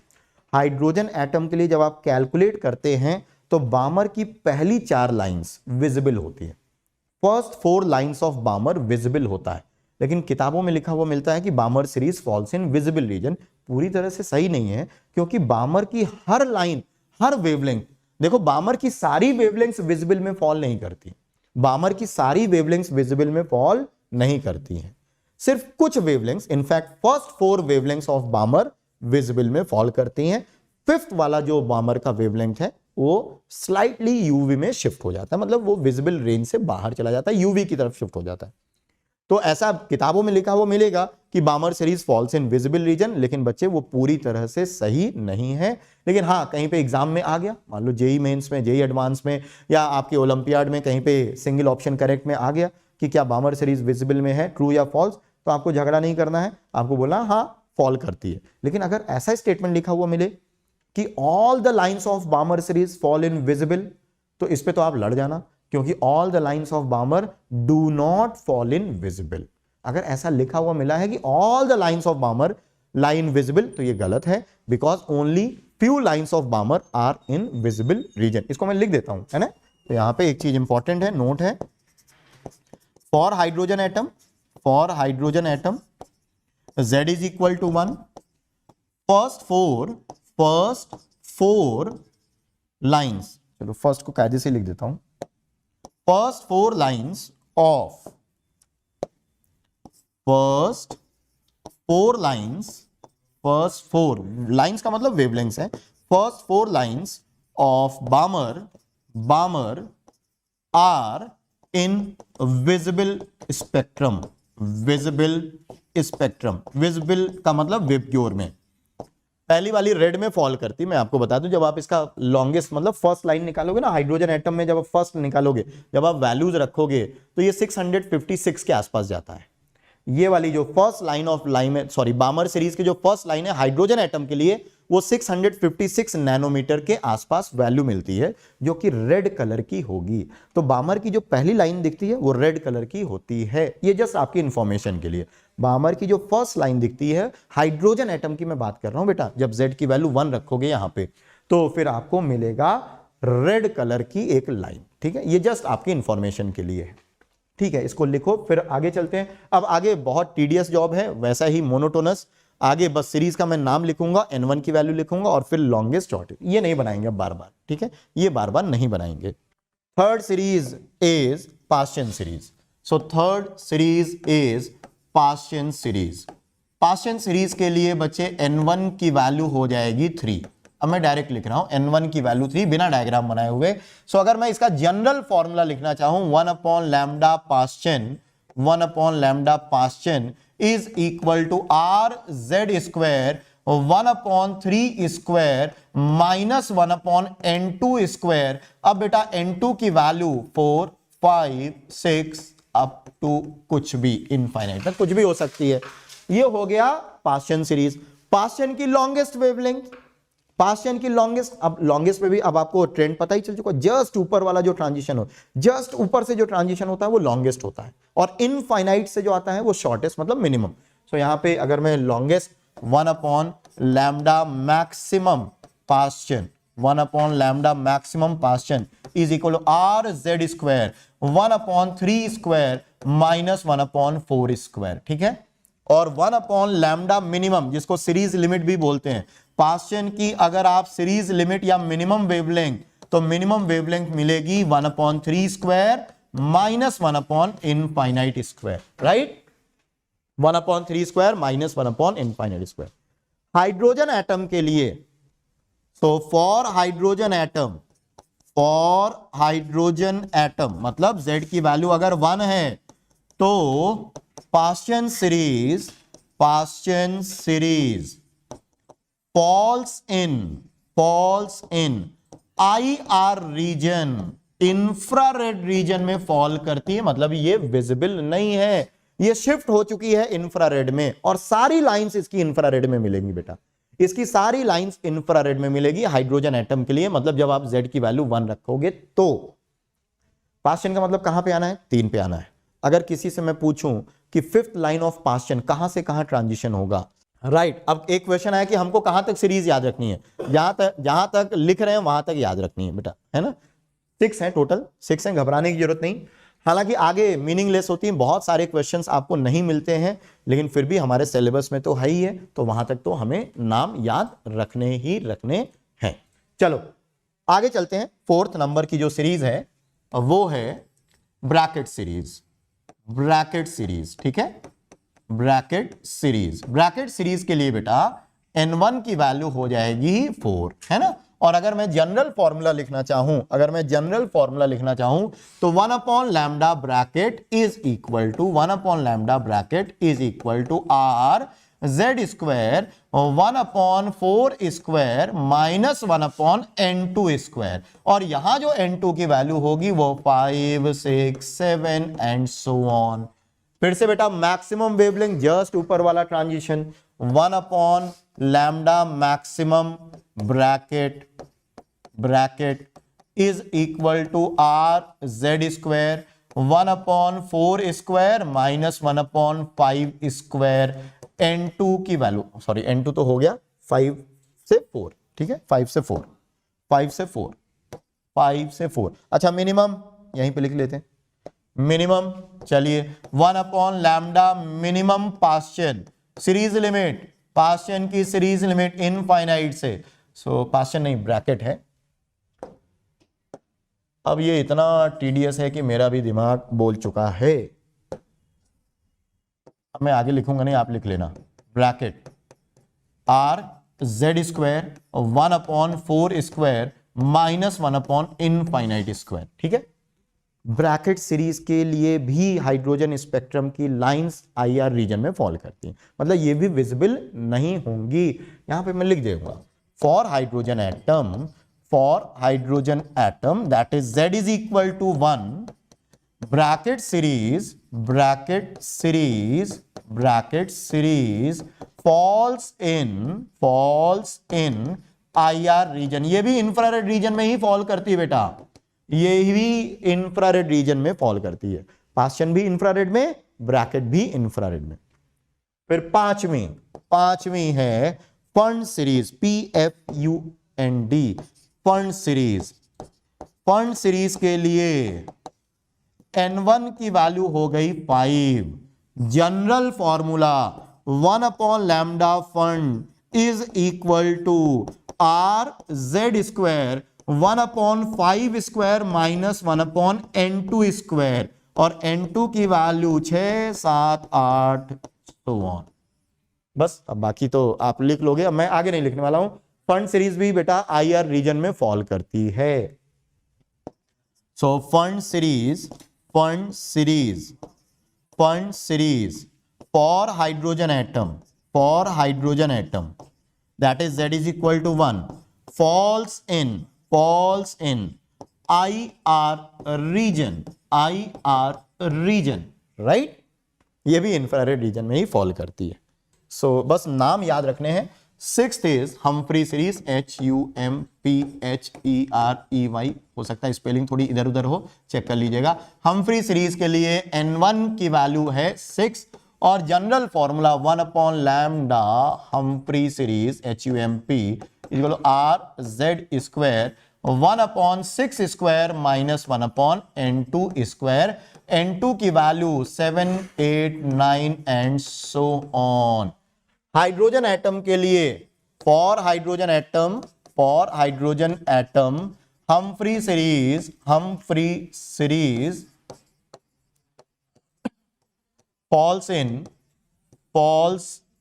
हाइड्रोजन एटम के लिए जब आप कैलकुलेट करते हैं तो बामर की पहली 4 लाइंस विजिबल होती है। फर्स्ट 4 लाइंस ऑफ बामर विजिबल होता है, लेकिन किताबों में लिखा हुआ मिलता है कि बामर सीरीज फॉल्स इन विजिबल रीजन। पूरी तरह से सही नहीं है, क्योंकि बामर की हर लाइन, हर वेवलेंथ, देखो बामर की सारी वेवलेंथ्स विजिबल में फॉल नहीं करती। बामर की सारी वेवलेंथ्स विजिबल में फॉल नहीं करती हैं, सिर्फ कुछ wavelengths, in fact first 4 wavelengths of बामर visible में फॉल करती हैं। फिफ्थ वाला जो बामर का वेवलेंथ है वो स्लाइटली यूवी में शिफ्ट हो जाता है, मतलब वो विजिबल रेंज से बाहर चला जाता है, यूवी की तरफ शिफ्ट हो जाता है। तो ऐसा किताबों में लिखा हुआ मिलेगा कि बामर सीरीज फॉल्स इन विजिबल रीजन, लेकिन बच्चे वो पूरी तरह से सही नहीं है। लेकिन हाँ, कहीं पे एग्जाम में आ गया, मान लो जेई मेंस में, जेई एडवांस में, या आपके ओलंपियाड में कहीं पे सिंगल ऑप्शन करेक्ट में आ गया कि क्या बामर सीरीज विजिबल में है, ट्रू या फॉल्स, तो आपको झगड़ा नहीं करना है, आपको बोलना हाँ फॉल करती है। लेकिन अगर ऐसा स्टेटमेंट लिखा हुआ मिले कि all the lines of Balmer series fall in visible, तो इस पे तो आप लड़ जाना, क्योंकि all the lines of Balmer do not fall in visible. अगर ऐसा लिखा हुआ मिला है कि all the lines of Balmer lie in visible, तो ये गलत है, because only few lines of Balmer are in visible region. इसको मैं लिख देता हूं, है ना। तो यहां पे एक चीज इंपॉर्टेंट है, नोट है, for hydrogen atom, for hydrogen atom Z is equal to 1, first four lines, चलो फर्स्ट को कायदे से लिख देता हूं, first 4 lines of, first 4 lines का मतलब वेवलेंथ्स है, first 4 lines of बामर are in visible spectrum, visible spectrum, visible का मतलब वेबक्यूर में। पहली वाली रेड में फॉल करती, मैं आपको बता दूं, जब आप इसका लॉन्गेस्ट मतलब फर्स्ट लाइन निकालोगे ना हाइड्रोजन एटम में, जब आप फर्स्ट निकालोगे, जब आप वैल्यूज रखोगे तो ये 656 के आसपास जाता है। ये वाली जो first line of line, sorry बामर series की जो फर्स्ट लाइन है हाइड्रोजन एटम के लिए, वो 656 नैनोमीटर के आसपास वैल्यू मिलती है, जो कि रेड कलर की होगी। तो बामर की जो पहली लाइन दिखती है वो रेड कलर की होती है। ये जस्ट आपकी इंफॉर्मेशन के लिए। बामर की जो फर्स्ट लाइन दिखती है हाइड्रोजन एटम की मैं बात कर रहा हूं बेटा, जब Z की वैल्यू 1 रखोगे यहां पे, तो फिर आपको मिलेगा रेड कलर की एक लाइन। ठीक है, ये जस्ट आपकी इंफॉर्मेशन के लिए है। ठीक है, इसको लिखो, फिर आगे चलते हैं। अब आगे बहुत टीडियस जॉब है, वैसा ही मोनोटोनस। आगे बस सीरीज का मैं नाम लिखूंगा, N1 की वैल्यू लिखूंगा और फिर लॉन्गेस्ट शॉर्ट, ये नहीं बनाएंगे अब बार बार। ठीक है, ये बार बार नहीं बनाएंगे। Third series is Paschen series. So third series is Paschen series. Paschen series के लिए बच्चे N1 की वैल्यू हो जाएगी 3। अब मैं डायरेक्ट लिख रहा हूं N1 की वैल्यू 3 बिना डायग्राम बनाए हुए। सो अगर मैं इसका जनरल फॉर्मूला लिखना चाहूं lambda Paschen, lambda Paschen is equal to RZ square 1/3 square minus 1/N2 square. अब बेटा N2 की वैल्यू 4, 5, 6 अप टू कुछ भी इनफाइनाइट तक, कुछ भी हो सकती है। ये हो गया पास्चन सीरीज। पास्चन की लॉन्गेस्ट वेवलेंथ, पास्चन की लॉन्गेस्ट, अब लॉन्गेस्ट पे भी अब आपको ट्रेंड पता ही चल चुका, जस्ट ऊपर वाला जो ट्रांजिशन हो, जस्ट ऊपर से जो ट्रांजिशन होता है वो लॉन्गेस्ट होता है, और इनफाइनाइट से जो आता है वो शॉर्टेस्ट मतलब मिनिमम। सो यहां पे अगर मैं longest lambda maximum Paschen, lambda maximum Paschen is equal to RZ square 1/3 square minus 1/4 square. ठीक है, और 1/लैम्डा मिनिमम, जिसको सीरीज लिमिट भी बोलते हैं, पास्चन की अगर आप सीरीज लिमिट या मिनिमम वेवलेंथ, तो मिनिमम वेवलेंथ मिलेगी 1/3 square minus 1/इनफाइनाइट square, right. 1/3 square minus 1/इनफाइनाइट square. Hydrogen atom के लिए, तो for hydrogen atom, for hydrogen atom मतलब Z की वैल्यू अगर 1 है तो Paschen series, Paschen series falls in IR region, infrared region में फॉल करती है, मतलब ये विजिबल नहीं है, ये शिफ्ट हो चुकी है इंफ्रारेड में, और सारी लाइंस इसकी इंफ्रारेड में मिलेंगी बेटा। इसकी सारी लाइंस इंफ्रारेड में मिलेगी हाइड्रोजन एटम के लिए, मतलब जब आप Z की वैल्यू 1 रखोगे तो पास्ट चेन का मतलब कहां पे आना है, 3 पे आना है। अगर किसी से मैं पूछूं कि fifth line of past chain कहां से कहां ट्रांजिशन होगा, राइट। अब एक क्वेश्चन है कि हमको कहां तक सीरीज याद रखनी है, जहां तक लिख रहे हैं वहां तक याद रखनी है बेटा, है ना। 6 है टोटल, 6 है, घबराने की जरूरत नहीं। हालांकि आगे मीनिंगलेस होती हैं, बहुत सारे क्वेश्चंस आपको नहीं मिलते हैं, लेकिन फिर भी हमारे सिलेबस में तो है ही है, तो वहां तक तो हमें नाम याद रखने ही रखने हैं। चलो आगे चलते हैं। 4th नंबर की जो सीरीज है वो है ब्रैकेट सीरीज। ब्रैकेट सीरीज, ठीक है, ब्रैकेट सीरीज। ब्रैकेट सीरीज के लिए बेटा n1 की वैल्यू हो जाएगी 4, है ना। और अगर मैं जनरल फॉर्मूला लिखना चाहूं, तो 1 upon lambda Brackett is equal to R z square 1 upon 4 square minus 1 upon n2 square. और यहां जो n2 की वैल्यू होगी वो 5, 6, 7 एंड सो ऑन। फिर से बेटा मैक्सिमम वेवलेंथ जस्ट ऊपर वाला transition, 1 upon lambda maximum Brackett is equal to R z square 1 upon 4 square minus 1 upon 5 square. n2 की वैल्यू, सॉरी n2 तो हो गया 5 से 4, ठीक है, 5 से 4। अच्छा मिनिमम यहीं पे लिख लेते हैं, मिनिमम चलिए 1 upon lambda minimum past chain series limit, past chain की सीरीज लिमिट इनफाइनाइट से, सो पास्ट चेन नहीं ब्रैकेट है। अब ये इतना टीडियस है कि मेरा भी दिमाग बोल चुका है, अब मैं आगे लिखूंगा नहीं, आप लिख लेना। Brackett R z square 1 upon 4 square minus 1 upon infinite square, ठीक है। ब्रैकेट सीरीज के लिए भी हाइड्रोजन स्पेक्ट्रम की लाइंस IR रीजन में फॉल करती हैं, मतलब ये भी विजिबल नहीं होंगी। यहां पे मैं लिख दूंगा for hydrogen atom that is z is equal to 1 Brackett series falls in IR region. ये भी इंफ्रारेड रीजन में ही फॉल करती है बेटा, ये भी इंफ्रारेड रीजन में फॉल करती है। पास्ट चेन भी इंफ्रारेड में, ब्रैकेट भी इंफ्रारेड में। फिर पांचवी है Pfund series, PFUND Pfund series के लिए n1 की वैल्यू हो गई 5। General formula 1 upon lambda Pfund is equal to R z square 1 upon 5 square minus 1 upon n2 square. और n2 की वैल्यू 6, 7, 8 तो ऑन। बस अब बाकी तो आप लिख लोगे, अब मैं आगे नहीं लिखने वाला हूं। फंड सीरीज भी बेटा IR रीजन में फॉल करती है। So fund series for hydrogen atom that is z is equal to 1 falls in IR region, right? ये भी इंफ्रारेड रीजन में ही फॉल करती है। सो बस नाम याद रखने हैं। 6th is Humphry series, HUMPHEREY, हो सकता है स्पेलिंग थोड़ी इधर उधर हो, चेक कर लीजिएगा। हम्फ्री सीरीज के लिए n1 की वैल्यू है 6 और general formula 1 upon lambda Humphry series HUMP equal R Z square 1 upon 6 square minus 1 upon n2 square. n2 की value 7, 8, 9 and so on. Hydrogen atom के लिए for hydrogen atom Humphry series falls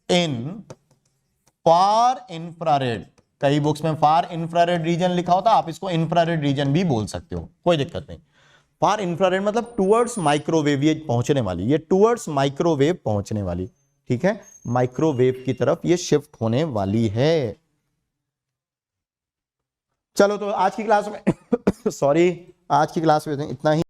in far infrared. कई बुक्स में फार इंफ्रारेड रीजन लिखा होता, आप इसको इंफ्रारेड रीजन भी बोल सकते हो, कोई दिक्कत नहीं। फार इंफ्रारेड मतलब टुवर्ड्स माइक्रोवेव ये पहुंचने वाली, ये टुवर्ड्स माइक्रोवेव पहुंचने वाली, ठीक है, माइक्रोवेव की तरफ ये शिफ्ट होने वाली है। चलो तो आज की क्लास में सॉरी आज की क्लास में इतना ही।